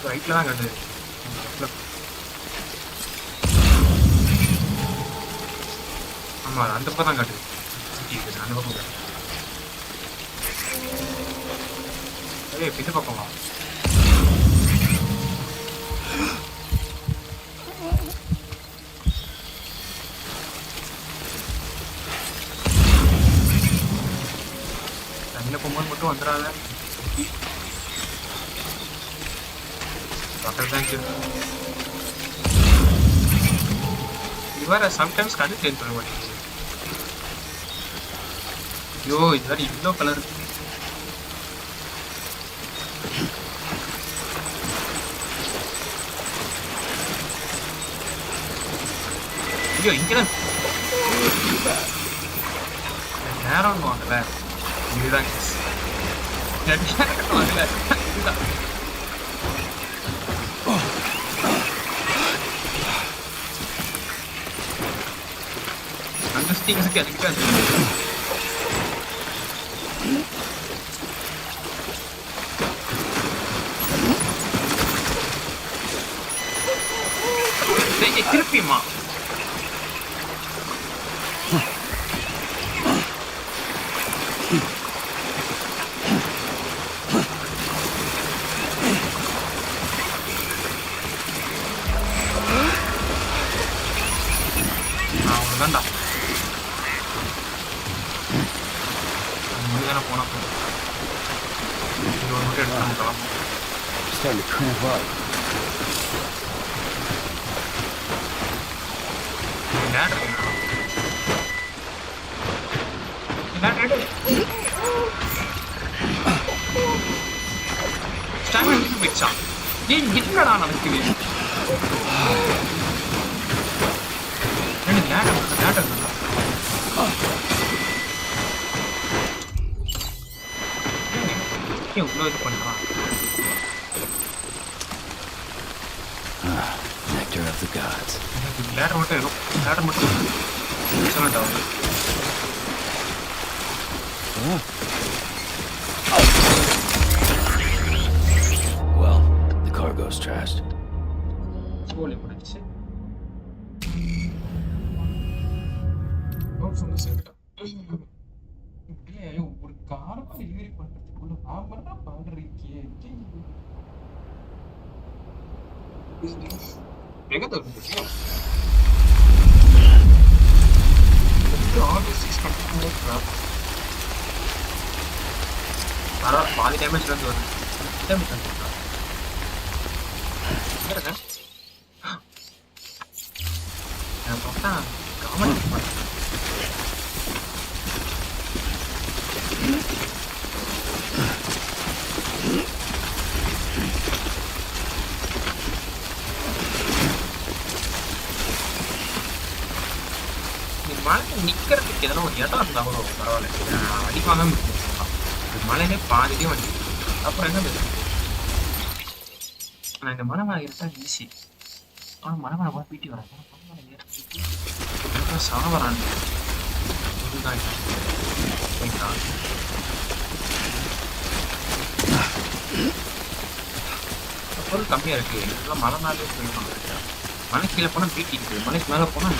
ரைட்ல தான் கட்டு. ஆமா அந்த பக்கம் தான் காட்டுது. அந்த பக்கம் இந்த பக்கம் வா. தண்ணியில் போகும்போது மட்டும் வந்துடாத. வாட்டர் டேங்க் இது வேற சம்டைம்ஸ் கண்டு சேஞ்ச் பண்ண மாட்டேங்குது. ஐயோ இது வேற எல்லோ கலர். ஐயோ இங்கதான் நேரம் வாங்கல. இதுதான் வாங்கல. இதுதான் அந்த ஸ்டிங்ஸுக்கு அதுக்கிட்ட திருப்பியுமா அவ்வளோதான்டா முடிதானே போனா போதும் இது ஒரு மட்டும் எடுத்துக்கலாம் Starting to cramp up. என்னடா நமக்கு இவ்வளோ இது பண்றான் Nectar of the gods. Ladder மட்டும் இருக்கும் லேடர் மட்டும் எக்ஸலண்ட் ஆகும் Well, the cargo's trashed. சோலி முடிச்சு ஒரு காரணம் டெலிவரி பண்றதுக்குள்ள நான் பண்ணா பாடுறீங்க பாதி டேமேஜ் வந்து வரும் டேமேஜ் வந்து பார்த்தா காமெடி மழை நிக்கிறதுக்கு எதனா ஒரு இடம் இருந்தா கூட பரவாயில்ல அடிப்பாங்க மழையிலே பாதிலே வந்து அப்புறம் என்ன பேச நான் இந்த மலை மேலே இருந்தா ஈஸி ஆனால் மலை மேலே போய் பீட்டி வரேன் மலை மேலே ஏற சாவறான் இதுதான் பொருள் கம்மியாக இருக்கு இதெல்லாம் மலை மேலே போயிருக்காங்க மலை கீழே போனால் பீட்டி இருக்குது மலைக்கு மேலே போனால்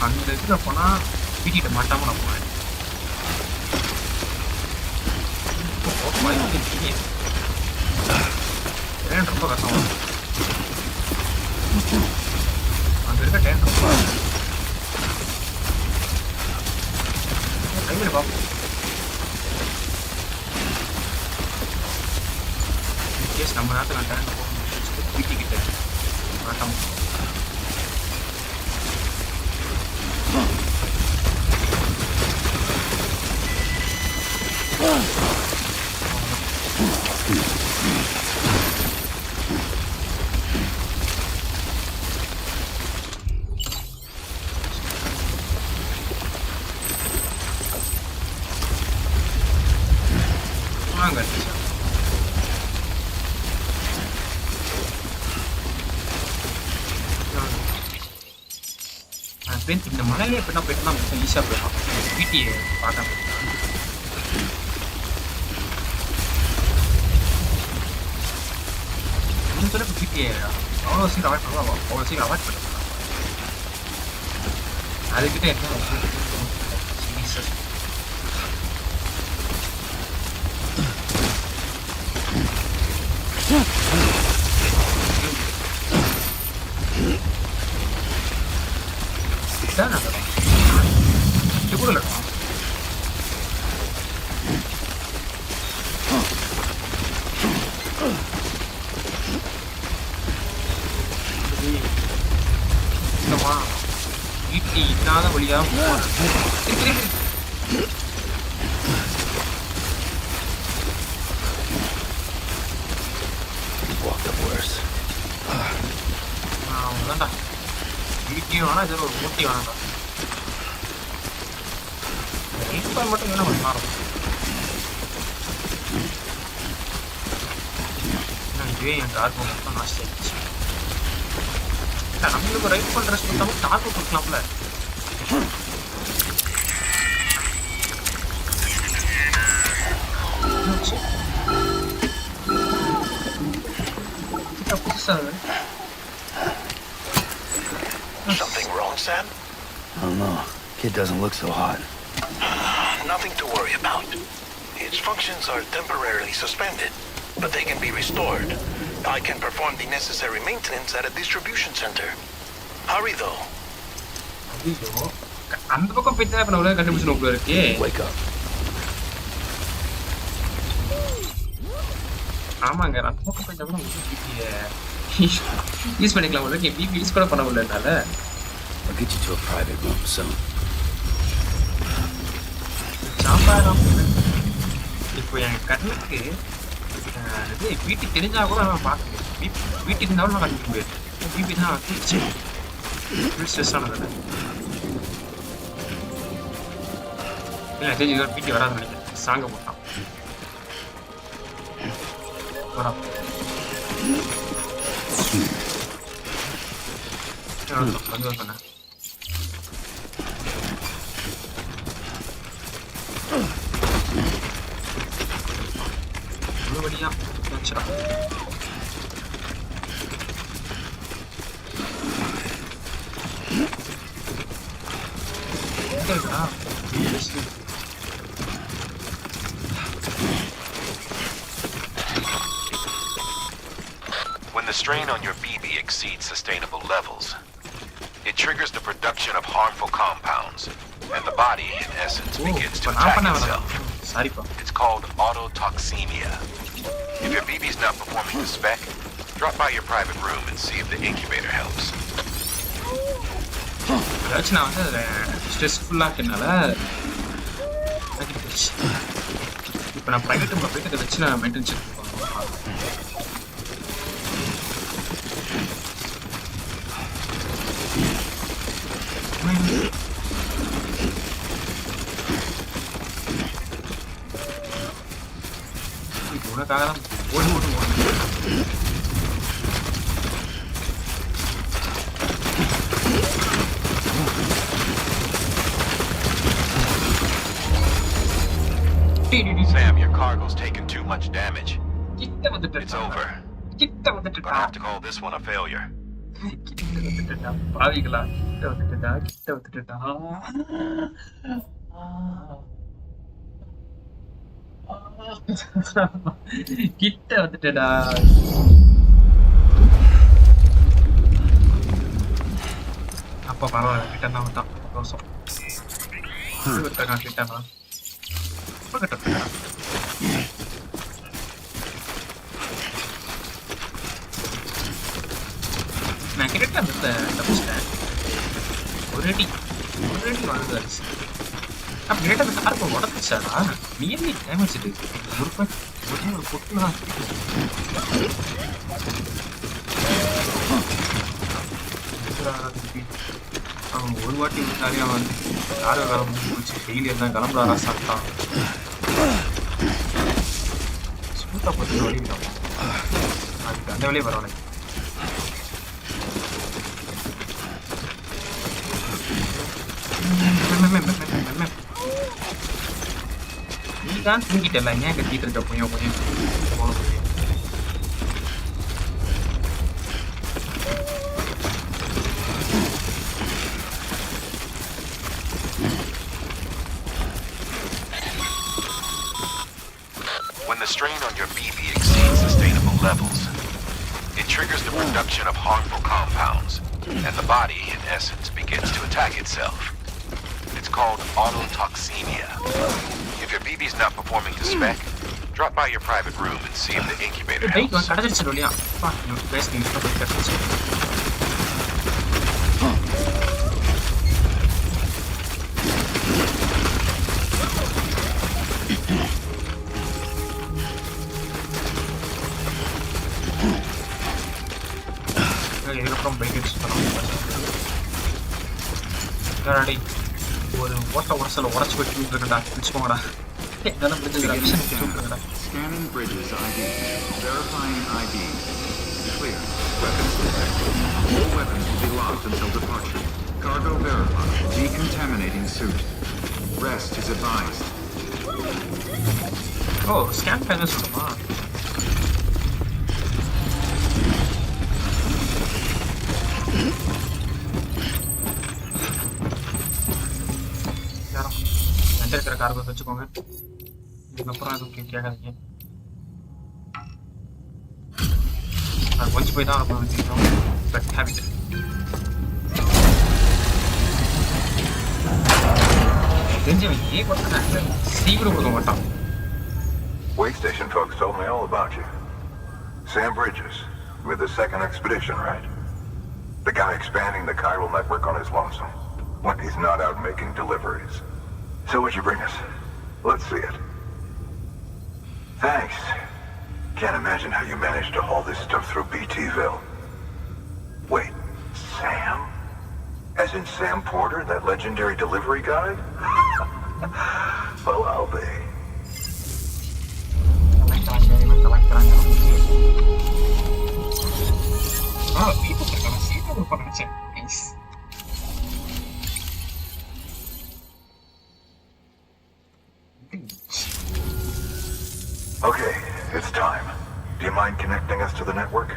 அந்த இதில் போனால் வீட்டிகிட்ட மாட்டாமல் நான் போனேன் டேன் ரொம்ப கஷ்டம் அங்கே இருக்க டேன் ரொம்ப கையில் பார்ப்போம் கேஸ் நம்ம நேரத்தில் நான் டேன் போகணும் வீட்டிக்கிட்ட மாட்டாமல் இந்த மலையிலே எப்படின்னா போயிட்டுனா ஈஸியாக போயிடலாம் வீட்டியை பார்க்க முடிஞ்ச அளவுக்கு வீட்டியை அவ்வளோ சீக்கிரம் அவாய்ட் பண்ணுவோம் அவ்வளோ சீக்கிரம் அவாய்ட் பண்ண அதுக்கிட்ட என்ன இது கூட இல்லைடா வீட்டு இல்லாத வழியாக அவ்வளோதான்டா வீட்டையும் வேணா இதில் ஒரு மூட்டி வேணாம்டா இப்போ மட்டும் என்ன பண்ண மாறும் இதுவே என் கார் மொத்தம் நாஸ்ட் ஆயிடுச்சு. நம்மளுக்கு ரைட் பண்ணுற கொடுத்தாலும் target கொடுக்கலாம்ல. Something wrong, Sam? I don't know. Kid doesn't look so hot. Nothing to worry about. Its functions are temporarily suspended, but they can be restored. I can perform the necessary maintenance at a distribution center. Hurry, though. அந்த பக்கம் போய் தான் நம்ம கண்டுபிடிச்சு நோக்குல இருக்கு. Wake up. ஆமாங்க அந்த பக்கம் போய் தான் யூஸ் பண்ணிக்கலாம். உங்களுக்கு பிபி யூஸ் கூட பண்ண முடியல என்னால. I'll get you to a private room soon. சாம்பாரம் இப்போ என் கண்ணுக்கு இது வீட்டு தெரிஞ்சா கூட நான் பார்க்க முடியும். வீட்டு இருந்தாலும் நான் கண்டுக்க முடியாது. பிபி தான் ஸ்ட்ரெஸ் ஆனது இல்லை. தெரிஞ்சு பிடி வராது நினைக்கிறேன். சாங்க போட்டான் வரா சொன்னேன். ஒருபடியா வச்சிடா. When the strain on your BB exceeds sustainable levels, it triggers the production of harmful compounds, and the body, in essence, begins to attack itself. It's called autotoxemia. If your BB's not performing to spec, drop by your private room and see if the incubator helps. ஏதாச்சும் நான் வந்து ஸ்ட்ரெஸ்ஃபுல்லாக இருக்கனால இப்போ நான் private ரூமில் போயிட்டு அதை வச்சு நான் மெயின்டென்ஸ் உனக்காக தான் ஓடி ஓடி Sam, your cargo's taken too much damage. It's over. Gonna have to call this one a failure. பாவிகளா கிட்ட வந்துட்டடா. அப்ப பரவாயில்ல கிட்ட தான் வந்தான். தோசம் கிட்டனா கிட்ட நான் கிட்ட வந்து தப்பிச்சிட்டேன். ஒரு அடி வாழ்ந்து அப்ப கிட்ட அந்த கார்பை உடச்சிச்சாடா. நியர்லி டேமேஜ் இருக்கு. ஒரு பொட்டுலாம் அவன் ஒரு வாட்டி விட்டாலே அவன் யார வேலை முடிஞ்சு போச்சு. டெய்லி இருந்தான் கிளம்புறாரா சாப்பிட்டான். ஸ்மூத்தா போட்டு வழிவிடும். அதுக்கு அந்த வேலையே பரவாயில்ல. நீ தான் தூங்கிட்டல ஏன் கட்டிட்டு இருக்க போய் போய் போக முடியும். When the strain on your BB exceeds sustainable levels, it triggers the production of harmful compounds, and the body, in essence, begins to attack itself. It's called autotoxemia. If your BB's not performing to spec, drop by your private room and see if the incubator helps. ஒரு ஓட்ட உரசல உடச்சு வச்சு இருக்கடா. பிடிச்சுக்கோங்கடா. Scanning bridges ID. Verifying ID. until departure. Cargo verified. Decontaminating suit. Rest is advised. ஓ scan பண்ண சொல்லுமா? யாரும் என்கிட்ட இருக்கிற கார்கோ வச்சுக்கோங்க. இதுக்கப்புறம் எதுவும் கேட்காதீங்க. அது கொஞ்சம் போய் தான் இருக்கும் வச்சுக்கணும். But habit. தெரிஞ்சவன் ஏன் கொடுத்தாங்க சீக்கிரம் கொடுக்க மாட்டான். Wait station folks told me all about you. Sam Bridges, with the second expedition, right? The guy expanding the chiral network on his lonesome, when he's not out making deliveries. So what'd you bring us? Let's see it. Thanks. Can't imagine how you managed to haul this stuff through BTville. Wait, Sam? As in Sam Porter, that legendary delivery guy? Well, I'll be. Oh, people are gonna see the connection. Nice. Okay, it's time. Do you mind connecting us to the network?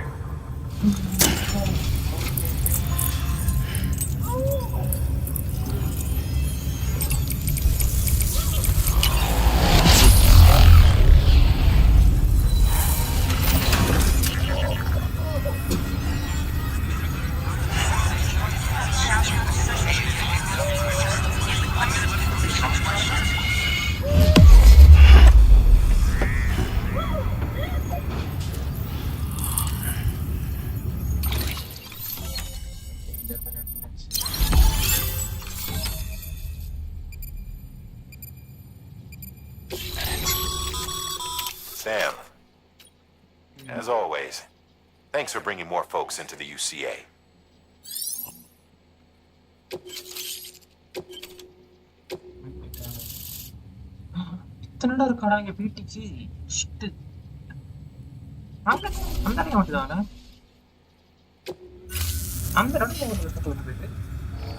Sam, as always, thanks for bringing more folks into the UCA. இத்தனடா இருக்காடா இங்க பிடிச்சி shit. அந்த வந்துதானே அந்த இடத்துல ஒரு photo வந்து.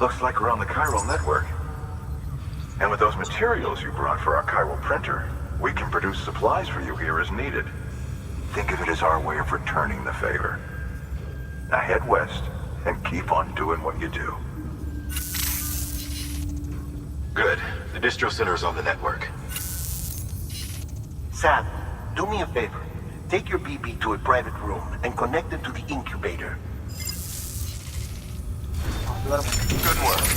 Looks like we're on the chiral network. And with those materials you brought for our chiral printer, we can produce supplies for you here as needed. Think of it as our way of returning the favor. Now head west and keep on doing what you do. Good. The distro center is on the network. Sam, do me a favor. Take your BB to a private room and connect it to the incubator. Good work.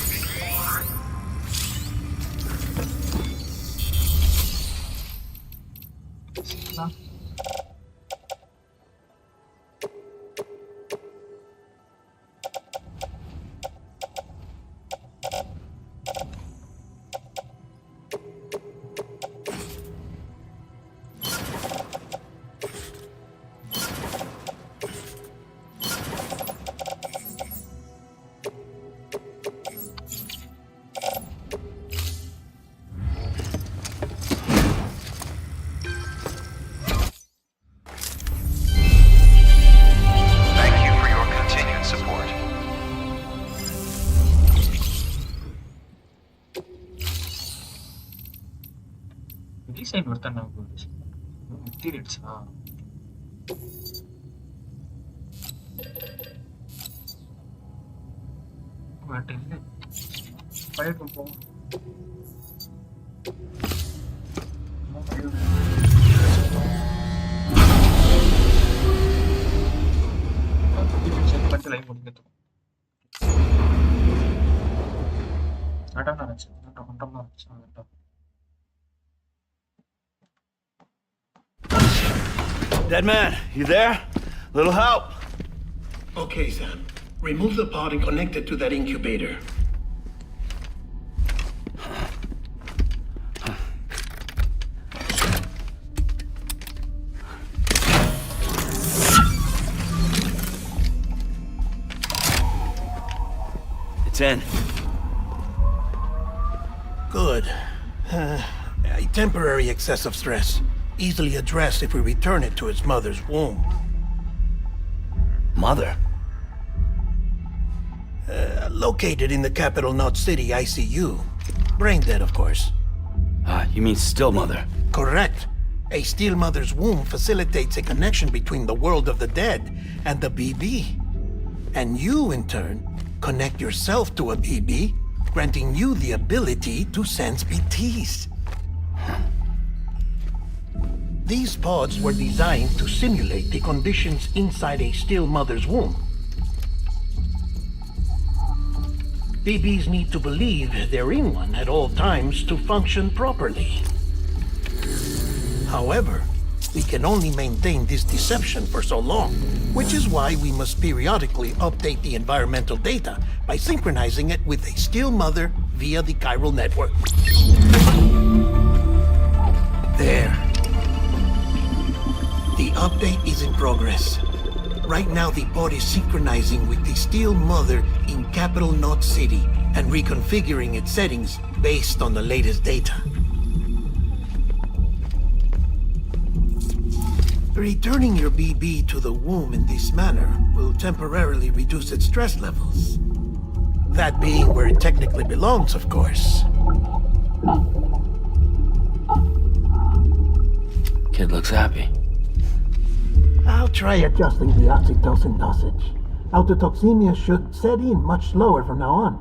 Design வருதான் நான் போடுச்சு. மெட்டீரியல்ஸா but இல்லை பழையக்கும் போகும். பத்து line முடிக்கிறதுக்கும் அதான் நினச்சி மட்டும் தான் நினச்சேன். Dead man, you there? Little help? Okay, Sam. Remove the pod and connect it to that incubator. It's in. Good. A temporary excess of stress. Easily addressed if we return it to its mother's womb. Mother? Located in the capital Knot City ICU. Brain dead, of course. You mean Still Mother? Correct. A Steel Mother's womb facilitates a connection between the world of the dead and the BB. And you, in turn, connect yourself to a BB, granting you the ability to sense BTs. These pods were designed to simulate the conditions inside a Steel Mother's womb. BBs need to believe they're in one at all times to function properly. However, we can only maintain this deception for so long, which is why we must periodically update the environmental data by synchronizing it with a Steel Mother via the chiral network. There. The update is in progress. Right now, the pod is synchronizing with the Steel Mother in capital Knot City and reconfiguring its settings based on the latest data. Returning your BB to the womb in this manner will temporarily reduce its stress levels. That being where it technically belongs, of course. Kid looks happy. I'll try adjusting the oxytocin dosage. Autotoxemia should set in much slower from now on.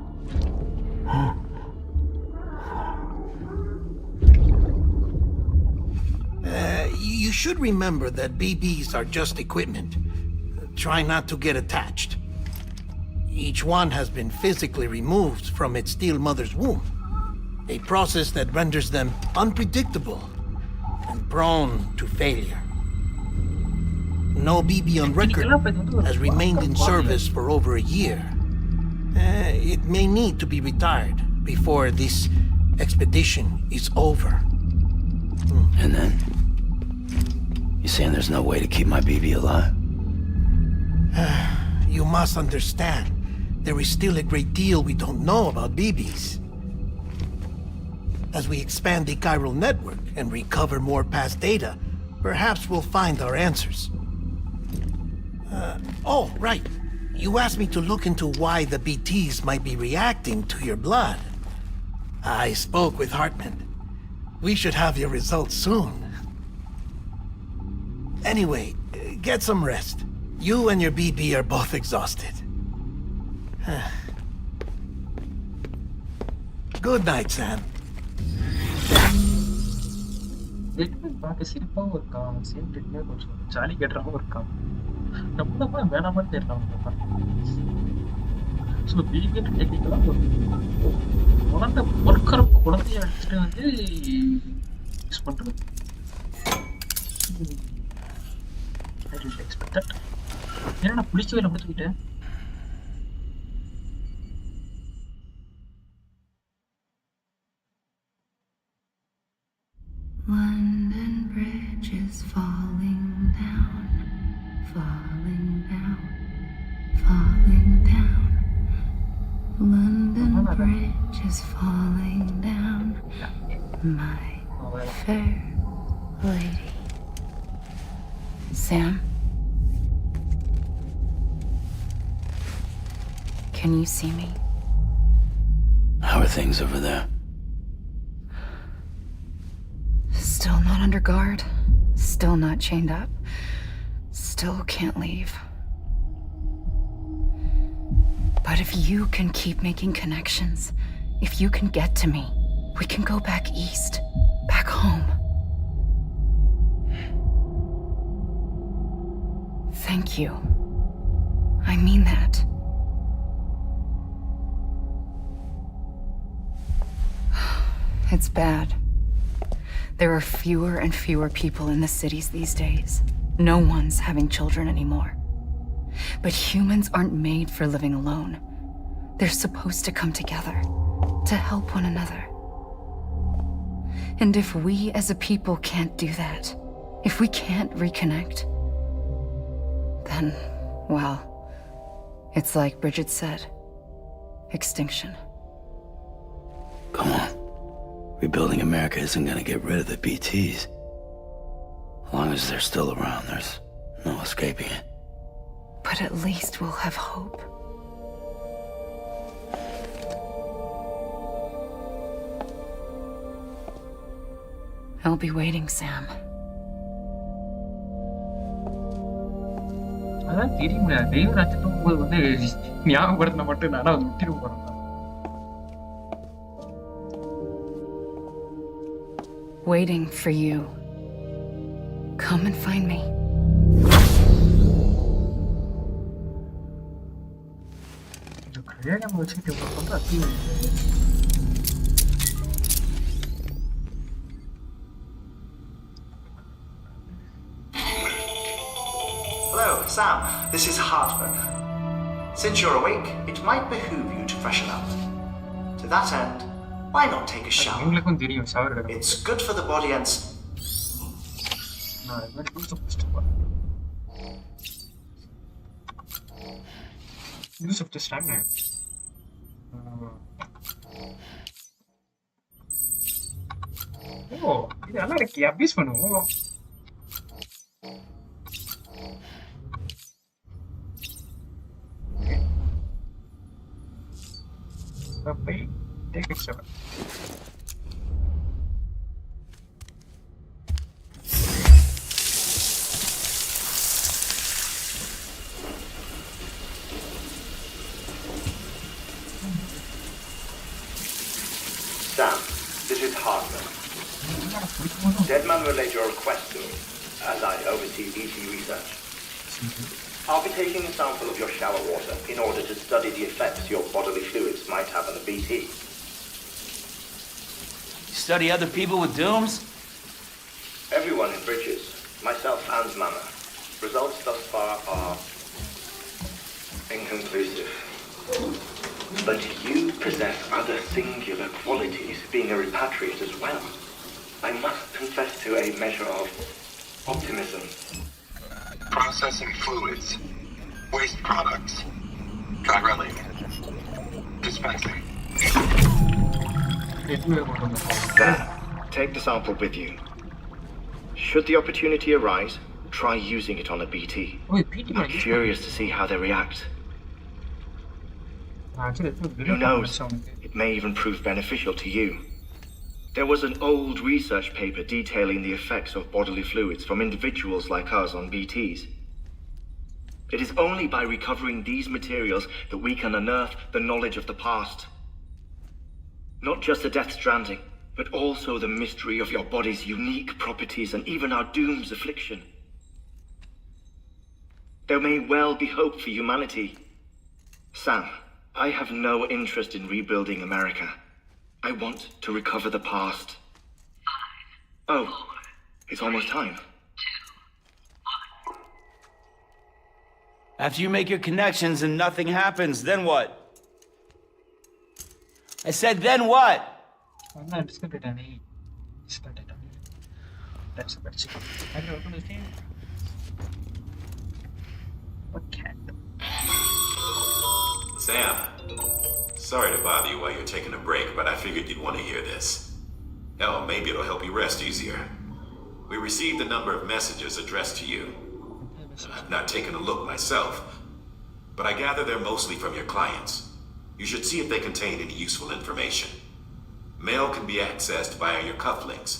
You should remember that BBs are just equipment. Try not to get attached. Each one has been physically removed from its Steel Mother's womb. A process that renders them unpredictable and prone to failure. No BB on record has remained in service for over a year. It may need to be retired before this expedition is over. And then? You saying there's no way to keep my BB alive? You must understand, there is still a great deal we don't know about BBs. As we expand the chiral network and recover more past data, perhaps we'll find our answers. Oh, right. You asked me to look into why the BTs might be reacting to your blood. I spoke with Hartman. We should have your results soon. Anyway, get some rest. You and your BB are both exhausted. Good night, Sam. பார்க்க சிரிப்பாகவும் இருக்கான், same டைம்ல கொஞ்சம் jolly கேட்டுறாகவும் இருக்கான். நம்மளமா வேணாமான்னு தெரியல. So BPN டெக்னிக்கலாக ஒரு குழந்தை பொறுக்கிற குழந்தைய எடுத்துட்டு வந்து யூஸ் பண்ணுறது. I didn't expect that. ஏன்னா நான் புளிச்ச வேலை முடிச்சுக்கிட்டேன். London Bridge is falling down, falling down, falling down. London Bridge is falling down, my fair lady. Sam? Can you see me? How are things over there? Still not under guard, still not chained up, still can't leave. But if you can keep making connections, if you can get to me, we can go back east, back home. Thank you. I mean that. It's bad. There are fewer and fewer people in the cities these days. No one's having children anymore. But humans aren't made for living alone. They're supposed to come together, to help one another. And if we as a people can't do that, if we can't reconnect, then, well, it's like Bridget said, extinction. Come on. Rebuilding America isn't gonna get rid of the BTs. As long as they're still around, there's no escaping it. But at least we'll have hope. I'll be waiting, Sam. அதான் தெரியும்ல தெய்வம் நட்சத்திரம் போது வந்து ஞாபகப்படுத்தின மட்டும் நானா வந்து விட்டிட்டு போறேன். Waiting for you. Come and find me. இந்த கல்யாணம் வச்சுக்கிட்டு வந்து அத்தி Hello, Sam. This is Hartman. Since you're awake, it might behoove you to freshen up. To that end, why not take a shower? உங்களுக்கும் தெரியும் ஷவர் எடுக்க. It's good for the body and... நான் இது யூஸ் ஃபர்ஸ்ட் பா. Use of the stand. ஓ, இது நல்லா இருக்கு. அபியூஸ் பண்ணுவோம். Okay. Take it, sir. Sam, this is Hartman. Deadman relayed your request to me, as I oversee BT research. I'll be taking a sample of your shower water in order to study the effects your bodily fluids might have on the BT. You study other people with dooms? Everyone in Bridges, myself and Mama. Results thus far are inconclusive. But you possess other singular qualities, being a repatriate as well. I must confess to a measure of optimism. Processing fluids. Waste products. Dryling. Dispensing. There. Take the sample with you. Should the opportunity arise, try using it on a BT. I'm curious to see how they react. Who knows? It may even prove beneficial to you. There was an old research paper detailing the effects of bodily fluids from individuals like us on BTs. It is only by recovering these materials that we can unearth the knowledge of the past. Not just the Death Stranding, but also the mystery of your body's unique properties and even our doom's affliction. There may well be hope for humanity. Sam, I have no interest in rebuilding America. I want to recover the past. 5, oh, 4, it's almost time. 2, 1. After you make your connections and nothing happens, then what? I said, then what? I'm not disconnected any. That's a bad shit. I don't open this game. What cat? Sam, sorry to bother you while you're taking a break, but I figured you'd want to hear this. Hell, maybe it'll help you rest easier. We received a number of messages addressed to you. I've not taken a look myself, but I gather they're mostly from your clients. You should see if they contain any useful information. Mail can be accessed via your cufflinks,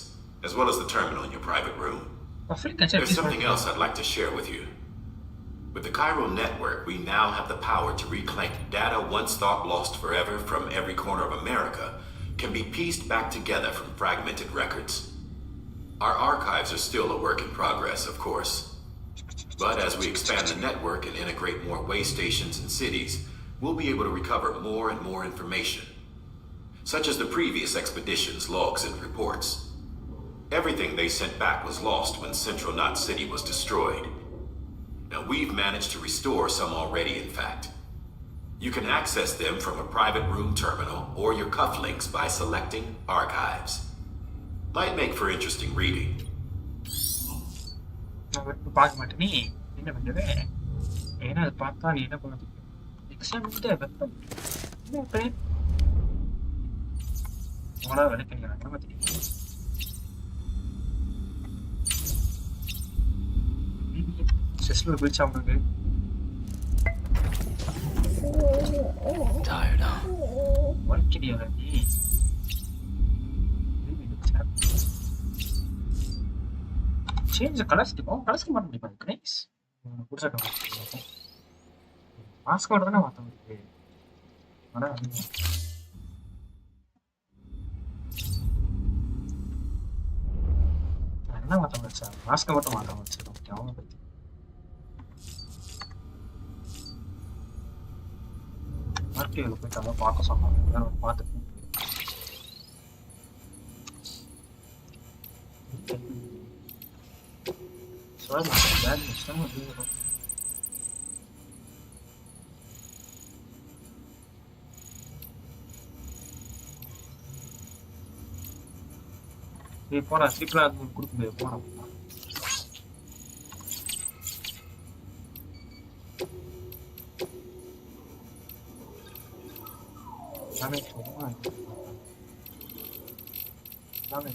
as well as the terminal in your private room. There's something else I'd like to share with you. With the Chiral network, we now have the power to recollect data once thought lost forever from every corner of America can be pieced back together from fragmented records. Our archives are still a work in progress, of course. But as we expand the network and integrate more way stations and cities, we'll be able to recover more and more information, such as the previous expeditions' logs and reports. Everything they sent back was lost when Central Knot City was destroyed. Now, we've managed to restore some already, in fact. You can access them from a private room terminal or your cufflinks by selecting Archives. Might make for interesting reading. பார்க்க மாட்டேன் நீ என்ன பண்ணுவே ஏன்னா அதை பார்த்தா நீ என்ன பண்ண எக்ஸாம் வெப்பம் என்ன பண்ணேன் உங்களா வேலை பண்ணிக்கிறாங்க நம்ம தெரியும் செஸ்ல போயிடுச்சா அவனுக்கு Tired, huh? வலிக்குது நீ சேஞ்ச் கலர்ஸ்க்கு மாட்ட முடியுமா? நைஸ். புதுசா மாஸ்க் மட்டும் தானே மாற்ற முடியுது. ஆனால் என்ன மாற்ற முடிச்சா? மாஸ்க்கை மட்டும் மாற்ற முடிச்சிடும். ஓகே, அவங்க பற்றி ஆர்டிஓவில் போயிட்டு அவங்க பார்க்க சொன்னாங்க. பார்த்துட்டு Soalnya masih jadi, sekarang dulu. போனா சீக்கிரம் அது கொடுக்க முடியாது. போனா நானே சொல்லுவேன். நானே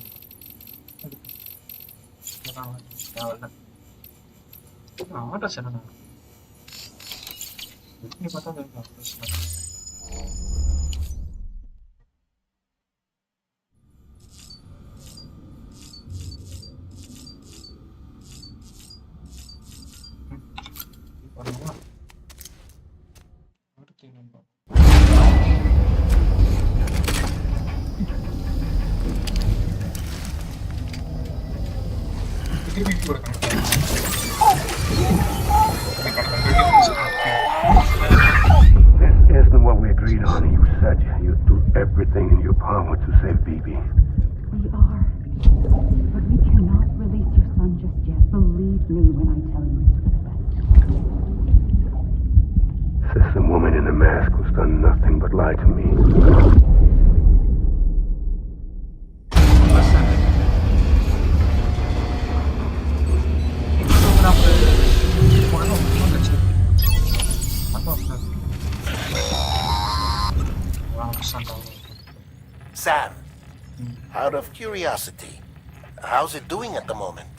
ஆட்டோ செல்லணும். எப்படி பார்த்தா Isn't what we agreed on. You said you'd do everything in your power to save BB. We are. But we cannot release your son just yet. Believe me when I tell you it's for the best. System woman in the mask who's done nothing but lie to me. Sam, out of curiosity, how's it doing at the moment?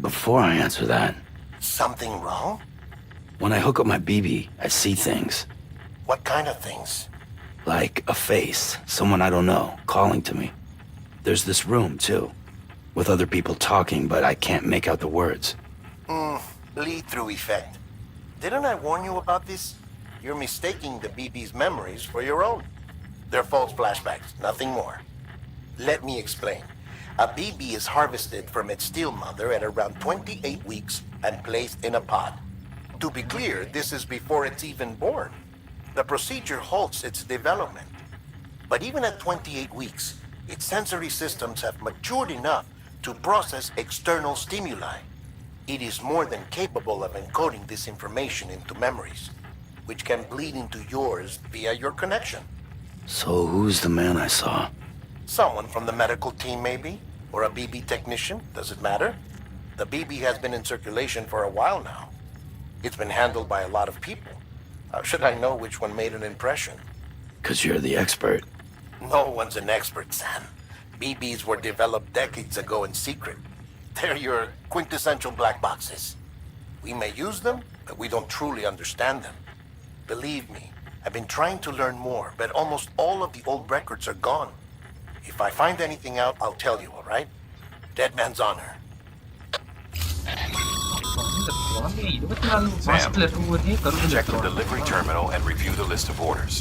Before I answer that... Something wrong? When I hook up my BB, I see things. What kind of things? Like a face, someone I don't know, calling to me. There's this room, too, with other people talking, but I can't make out the words. Bleed-through effect. Didn't I warn you about this? You're mistaking the BB's memories for your own. They're false flashbacks, nothing more. Let me explain. A BB is harvested from its steel mother at around 28 weeks and placed in a pod. To be clear, this is before it's even born. The procedure halts its development. But even at 28 weeks, its sensory systems have matured enough to process external stimuli. It is more than capable of encoding this information into memories, which can bleed into yours via your connection. So who's the man I saw? Someone from the medical team, maybe? Or a BB technician? Does it matter? The BB has been in circulation for a while now. It's been handled by a lot of people. How should I know which one made an impression? 'Cause you're the expert. No one's an expert, Sam. BBs were developed decades ago in secret. They're your quintessential black boxes. We may use them, but we don't truly understand them. Believe me, I've been trying to learn more, but almost all of the old records are gone. If I find anything out, I'll tell you, all right? Dead man's honor. Sam, check the delivery terminal and review the list of orders.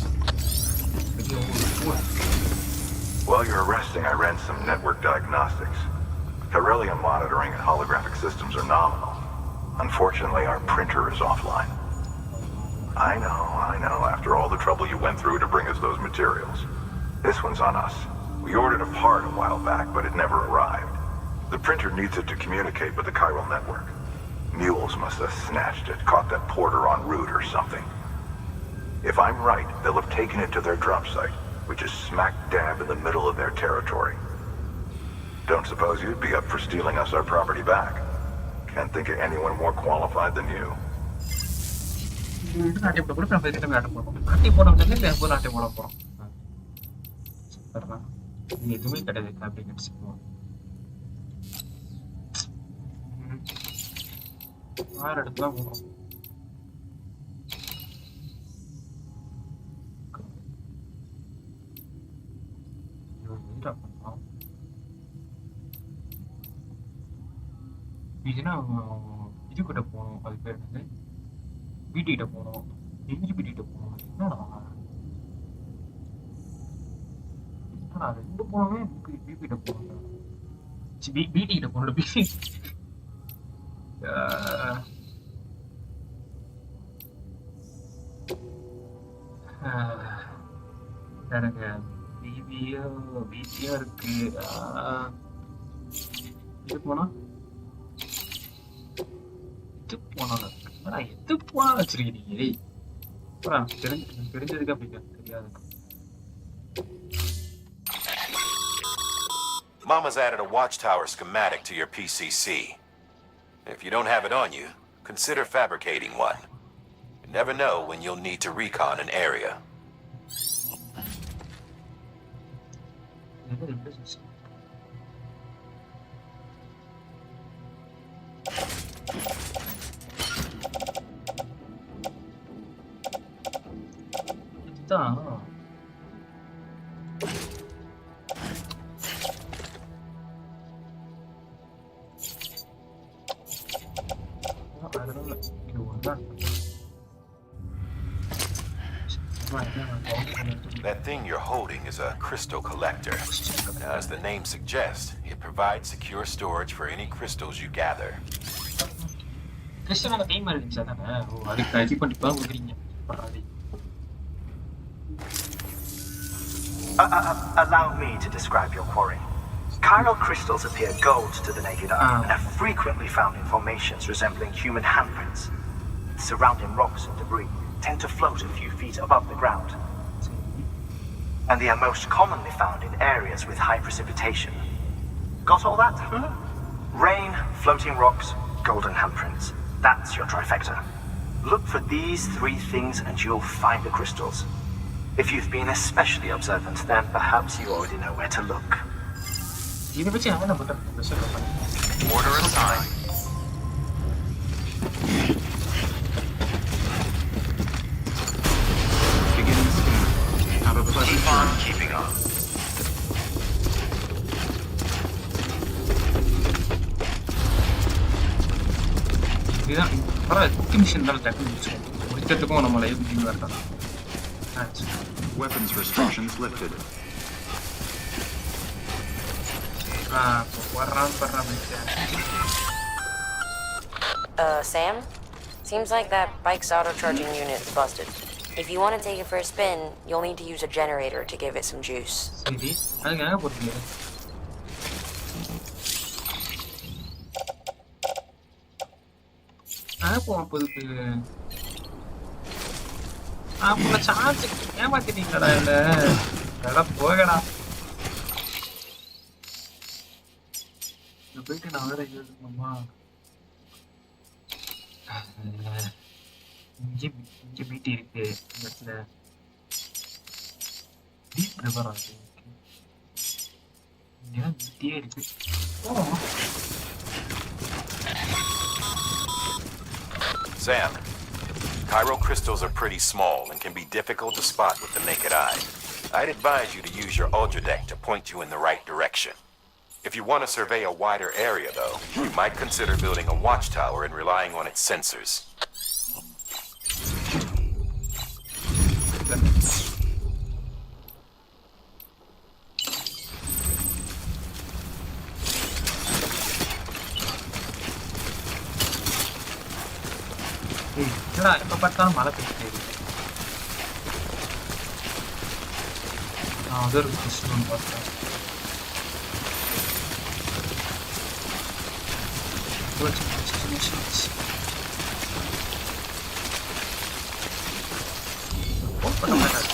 While you're resting, I ran some network diagnostics. Beryllium monitoring and holographic systems are nominal. Unfortunately, our printer is offline. I know, after all the trouble you went through to bring us those materials. This one's on us. We ordered a part a while back, but it never arrived. The printer needs it to communicate with the chiral network. Mules must have snatched it, caught that porter en route or something. If I'm right, they'll have taken it to their drop site, which is smack dab in the middle of their territory. Don't suppose you'd be up for stealing us our property back? Can't think of anyone more qualified than you. எதுவுமே கிடையாது cabinets. வேற இடத்துல போகிறோம். இதுனா இது கிட்ட போகணும். அது பேர் என்னது? பிடிகிட்ட போகணும். எங்க பிடிகிட்ட போகணும்? என்னடா ரெண்டு போனவே பிபிகிட்ட போகணும். பிடிகிட்ட போகணும். பிசி எனக்கு பிபியா இருக்கு. இது போனா எது போனா வச்சிருக்கீங்க? தெரிஞ்சதுக்கு அப்படி தெரியாது. Mama's added a watchtower schematic to your PCC. If you don't have it on you, consider fabricating one. You never know when you'll need to recon an area. That thing you're holding is a crystal collector. Now, as the name suggests, it provides secure storage for any crystals you gather. Allow me to describe your quarry. Chiral crystals appear gold to the naked eye and are frequently found in formations resembling human handprints. Surrounding rocks and debris tend to float a few feet above the ground. And they are most commonly found in areas with high precipitation. Got all that? Rain, floating rocks, golden handprints. That's your trifecta. Look for these three things and you'll find the crystals. If you've been especially observant, then perhaps you already know where to look. Order assigned. Beginning scan. Have a pleasant Keep on journey. keeping on. இதுதான் பரவாயில்ல. Cookie machine தான் டக்குன்னு முடிக்கிறதுக்கும் நம்ம live முடிவு வரலாம். Weapons restrictions lifted. Sam? Seems like that bike's auto-charging unit is busted. If you want to take it for a spin, you'll need to use a generator to give it some juice. Charge ஏமாத்திட்டீங்களா? இல்ல அதெல்லாம் போகடா. போயிட்டு நான் வேற எழுதணுமா? இங்க மீட்டி இருக்கு இந்த இடத்துல. டீப் ரிவர் ஆகுது. இங்க மீட்டியே இருக்கு. Sam, chiral crystals are pretty small and can be difficult to spot with the naked eye. I'd advise you to use your ultra deck to point you in the right direction. If you want to survey a wider area, though, you might consider building a watchtower and relying on its sensors. என்னடா எப்ப பார்த்தாலும் மழை பெய்யுது. அது ஒரு கிறிஸ்டோன்னு பார்த்தேன். பண்ண மாட்டாரு.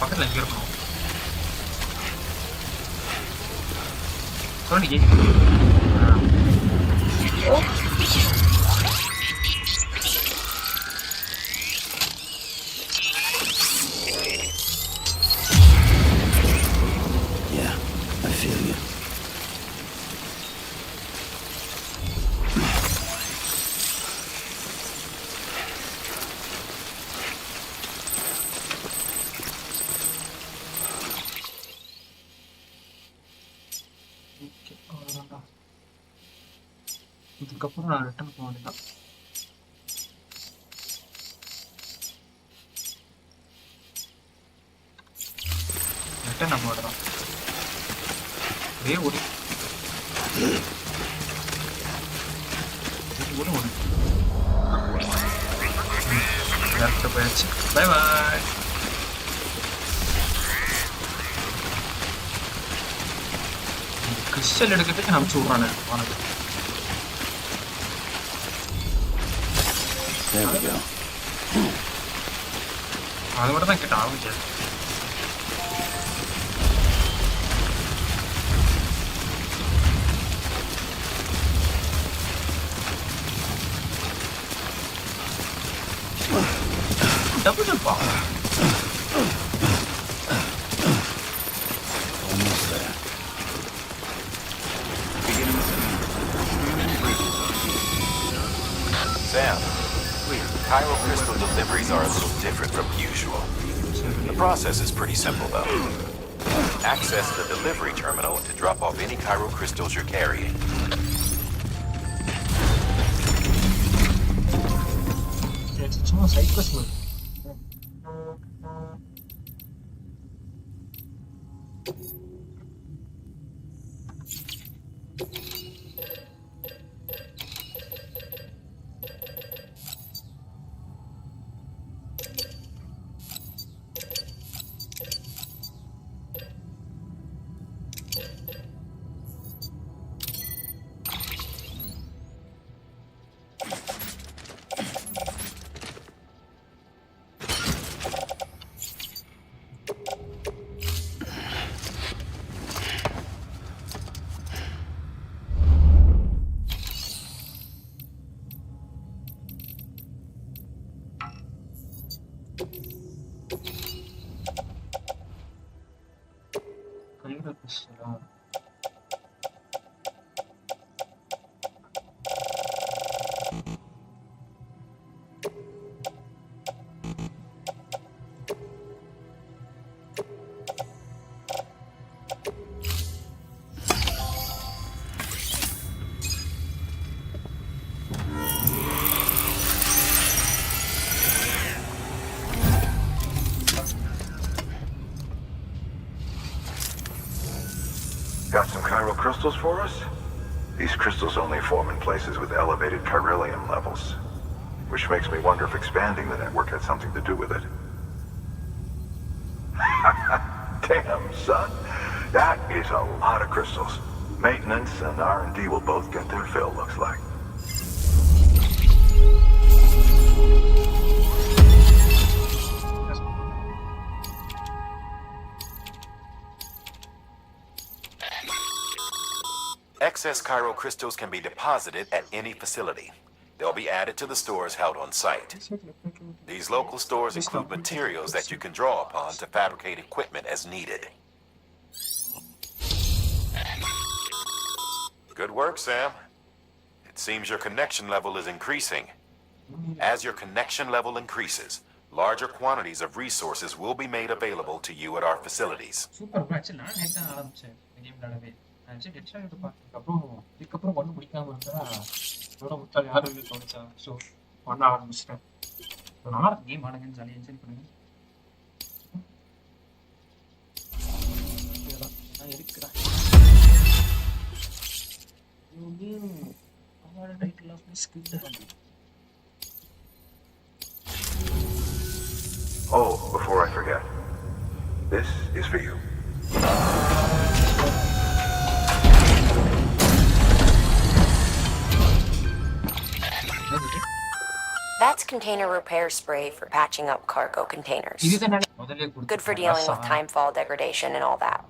பக்கத்துல எங்க இருக்கணும் சொல்லி அதுக்கப்புறம் நான் ரிட்டர்ன் போக வேண்டியதான். ரிட்டர்ன் நம்மளோட தான். ஒரே ஒரு டேரக்டாக போயாச்சு. Bye bye. கிறிஸ்டல் எடுக்கிறதுக்கு நான் அனுப்பிச்சு விட்றானே உனக்கு. அது மட்டும் தான் கேட்டேன். ஆகும் கேட்டு double jump off. Almost there. Sam, Chiral crystal deliveries are a little different from usual. The process is pretty simple, though. Access the delivery terminal to drop off any chiral crystals you're carrying. சும்மா side bus மாதிரி. Got some chiral crystals for us? These crystals only form in places with elevated chiralium levels, which makes me wonder if expanding the network had something to do with it. Damn, son. That is a lot of crystals. Maintenance and R&D will both get their fill, looks like. Excess chiral crystals can be deposited at any facility. They'll be added to the stores held on site. These local stores include materials that you can draw upon to fabricate equipment as needed. Good work, Sam. It seems your connection level is increasing. As your connection level increases, larger quantities of resources will be made available to you at our facilities. Super match. நான் நேத்து ஆரம்பிச்சேன் game விளையாடவே. நான் dead ஸ்ட்ராண்டிங் பார்த்ததுக்கப்புறம் இதுக்கப்புறம் ஒன்றும் முடிக்காமல் இருந்தா இதோட முட்டாள் யாரும் இல்லை தோணுச்சா. ஸோ பண்ண ஆரம்பிச்சிட்டேன். ஸோ நாளைக்கு கேம் ஆடுங்கன்னு ஜாலியாக என்ஜாய் பண்ணுங்க. நான் இருக்கிறேன். அவனோட title of my skill. Oh, before I forget, this is for you. That's container repair spray for patching up cargo containers. Good for dealing with timefall degradation and all that.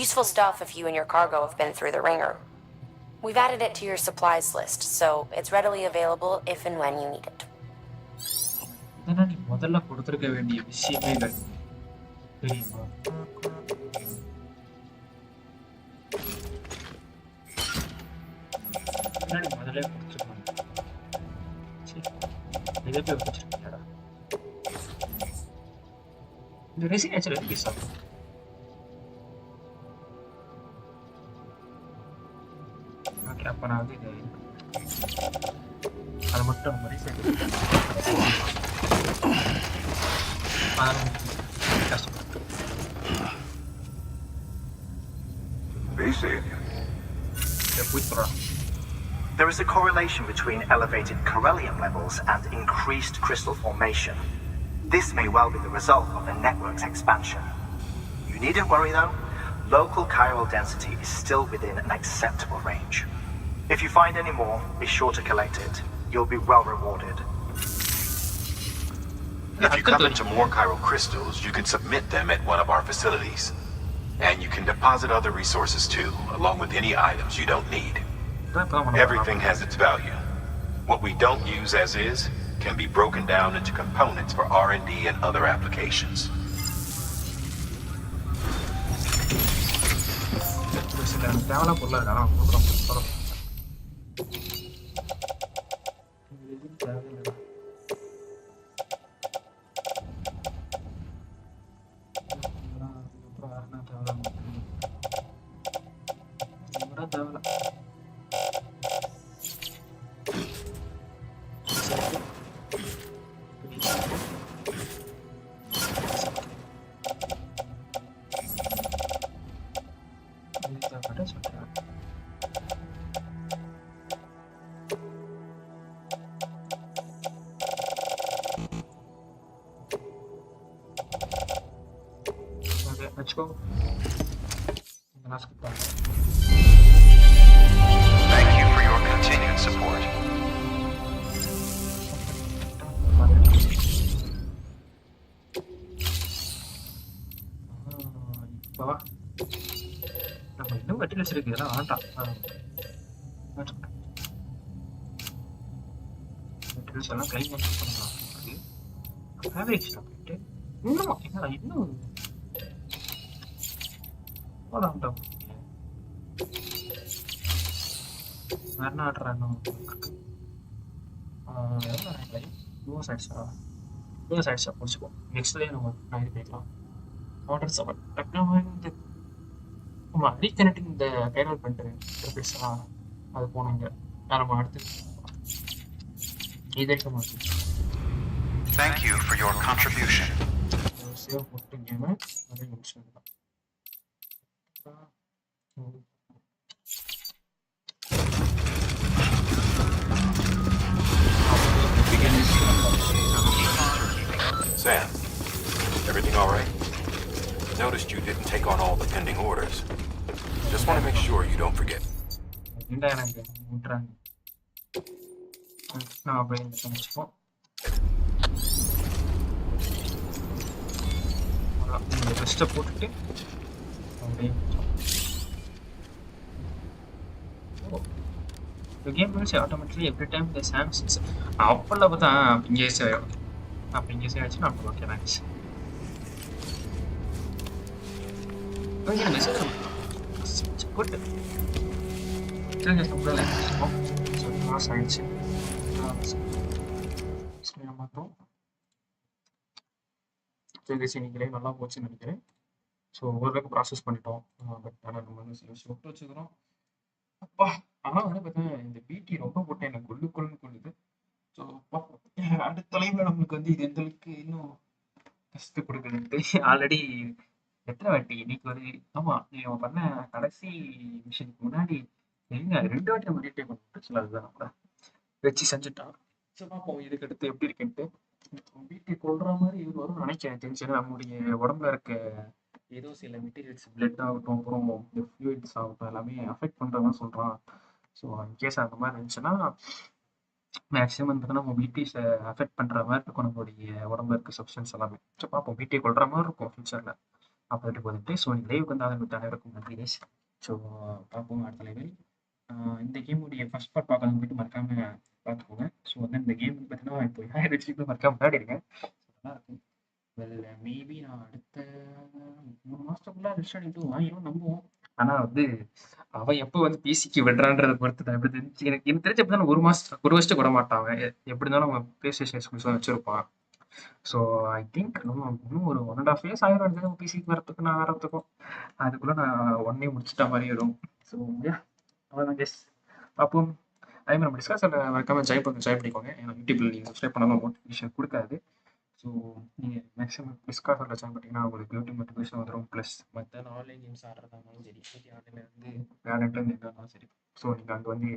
Useful stuff if you and your cargo have been through the ringer. We've added it to your supplies list, so it's readily available if and when you need it. முதல்ல கொடுத்துருக்க வேண்டிய விஷயமே இல்லை தெரியுமா. முன்னாடி முதல்ல கொடுத்துருக்கோம். இதை போய் வச்சிருக்கீங்களா இந்த ரெசின் ஆக்சுவலி எப்படி சாப்பிடும். ஓகே அப்போ நான் வந்து இதை மட்டும் நம்ம ரீசெண்ட் கஷ்டப்பட்டு போய் சொல்கிறான். There is a correlation between elevated corellium levels and increased crystal formation. This may well be the result of the network's expansion. You needn't worry though. Local chiral density is still within an acceptable range. If you find any more, be sure to collect it. You'll be well rewarded. If you come into more chiral crystals, you can submit them at one of our facilities. And you can deposit other resources too, along with any items you don't need. Everything has its value. What we don't use as is can be broken down into components for R&D and other applications. Let's go. Thank you for your continued support. நம்ம இன்னும் materials இருக்கு, இதெல்லாம் வேண்டாம். Materials எல்லாம் கை பண்ணலாம். Fabrics போயிட்டு இன்னும் என்னடா இன்னும் வேண்டாம். வேணாடுறா இன்னும் சைட்ஸா முடிச்சுப்போம். நெக்ஸ்ட்லேயே நம்ம இது போய்க்கலாம். ஆர்டர் 7 டெக்னாலஜி ஆமாம் ரீகனெக்டிங் இந்த கைரல் பண்ணிட்டு அது போனாங்க. நம்ம அடுத்து இதற்கு மட்டும் Thank you for your contribution. Save போட்டு கேமை அதை முடிச்சுக்கலாம். Sam, everything all right? Noticed you didn't take on all the pending orders. Just want to make sure you don't forget. எனக்கு விட்டுறாங்க. நான் அப்படியே முடிச்சுப்போம். ரெஸ்ட்டை போட்டுட்டு அப்படியே the game will say automatically every time the Sam sits. அப்போல்லாம் பார்த்தா இங்கே சேரும். அப்போ இங்கே சேரிச்சு நான் ஓகே தேங்க்ஸ். ஓகே மெசேஜ் போட்டு சரிங்க நம்மளால ஸோ மாஸ் ஆயிடுச்சு. மாற்றோம் சரி நீங்களே நல்லா போச்சுன்னு நினைக்கிறேன். ஸோ ஓரளவுக்கு ப்ராசஸ் பண்ணிட்டோம். பட் ஆனால் நம்ம வந்து சில விஷயம் விட்டு வச்சுக்கிறோம். அப்பா ஆனால் வந்து பார்த்தீங்கன்னா இந்த பிடி ரொம்ப போட்டு எனக்கு கொள்ளுன்னு கொள்ளுது. ஸோ அடுத்த தலைமுறை நம்மளுக்கு வந்து இது எந்த அளவுக்கு இன்னும் கஷ்டம் கொடுக்குதுன்ட்டு ஆல்ரெடி எத்தனை வாட்டி இன்னைக்கு ஒரு ஆமாம் நீங்கள் பண்ண கடைசி மிஷனுக்கு முன்னாடி எங்க 2 வாட்டி நம்ம ரீடே பண்ணிட்டு சொல்ல அதுதான் நம்ம வச்சு செஞ்சுட்டான். ஸோ பார்ப்போம் இதுக்கு அடுத்து எப்படி இருக்குன்ட்டு. பிடி கொள்ற மாதிரி இது வரும்னு நினைக்கிறேன். தெரிஞ்சு நம்மளுடைய உடம்புல இருக்க ஏதோ சில மெட்டீரியல்ஸ் பிளட் ஆகட்டும் அப்புறம் இந்த ஃப்ளூயிட்ஸ் ஆகட்டும் எல்லாமே அஃபெக்ட் பண்ணுற மாதிரி சொல்கிறான். ஸோ இன்கேஸ் அந்த மாதிரி இருந்துச்சுன்னா மேக்ஸிமம் பார்த்தீங்கன்னா நம்ம பிடிஸை அஃபெக்ட் பண்ணுற மாதிரி இருக்கும் நம்மளுடைய உடம்புல இருக்க சப்ஸ்டன்ஸ் எல்லாமே. ஸோ பார்ப்போம் பிடிஐ கொள்கிற மாதிரி இருக்கும் ஃபியூச்சரில். அப்போட்டு போதுட்டு ஸோ இந்த லைவுக்கு வந்து அதை அனைவருக்கும் நன்றி கைஸ். ஸோ பார்ப்போம் அடுத்த லைவில். இந்த கேமுடைய ஃபர்ஸ்ட் பார்ட் பார்க்கறது போயிட்டு மறக்காமல் பார்த்துக்கோங்க. ஸோ வந்து இந்த கேம் பார்த்தீங்கன்னா இப்போ 1000 வச்சுட்டு மறக்காம விளையாடிருங்க. நல்லா இருக்கும். வெல் மேபி நான் அடுத்த 3 மாதத்துக்குள்ளே ரெஸ்டார்ட் இது வாங்கிடும் நம்புவோம். ஆனால் வந்து அவன் எப்போ வந்து பிசிக்கு விடுறான்றதை பொறுத்து தான். எப்படி தெரிஞ்சு எனக்கு தெரிஞ்ச எப்படி தான் ஒரு வருஷத்துக்கு விட மாட்டான். எப்படி இருந்தாலும் அவன் ப்ளே ஸ்டேஷன் எக்ஸ்க்ளூசிவாக வச்சுருப்பான். ஸோ ஐ திங்க் இன்னும் ஒரு 1.5 years ஆயிரம் பிசிக்கு வரத்துக்கு நான் வரத்துக்கும். அதுக்குள்ளே நான் 1 year முடிச்சிட்ட மாதிரி வரும். ஸோ அவ்வளோதான் கெஸ் பார்ப்போம். அதே மாதிரி நம்ம டிஸ்கஷனில் மறக்காமல் ஜாயின் பண்ணிக்கோங்க. ஏன்னா யூடியூப்பில் நீங்கள் சப்ஸ்கிரைப் பண்ணாலும் நோட்டிஃபிகேஷன் கொடுக்காது. ஸோ நீங்கள் மேக்ஸிமம் டிஸ்கார்டில் ஜாயின் பண்ணிங்கன்னா உங்களுக்கு யூடியூப் நோட்டிஃபிகேஷன் வந்துடும். ப்ளஸ் மற்ற ஆன்லைன் கேம்ஸ் ஆடுறதாலும் சரி, ஆன்லைன்லேருந்து வேலண்ட்லேருந்து இருந்தாலும் சரி, ஸோ நீங்கள் அங்கே வந்து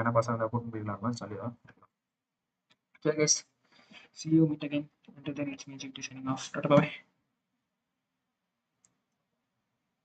என்ன பசங்க கூட்டு போயிடலாம் சொல்லி தான் இருக்கலாம். Okay guys, see you meet again. Until then, it's me, Jiggy, signing off. Bye bye.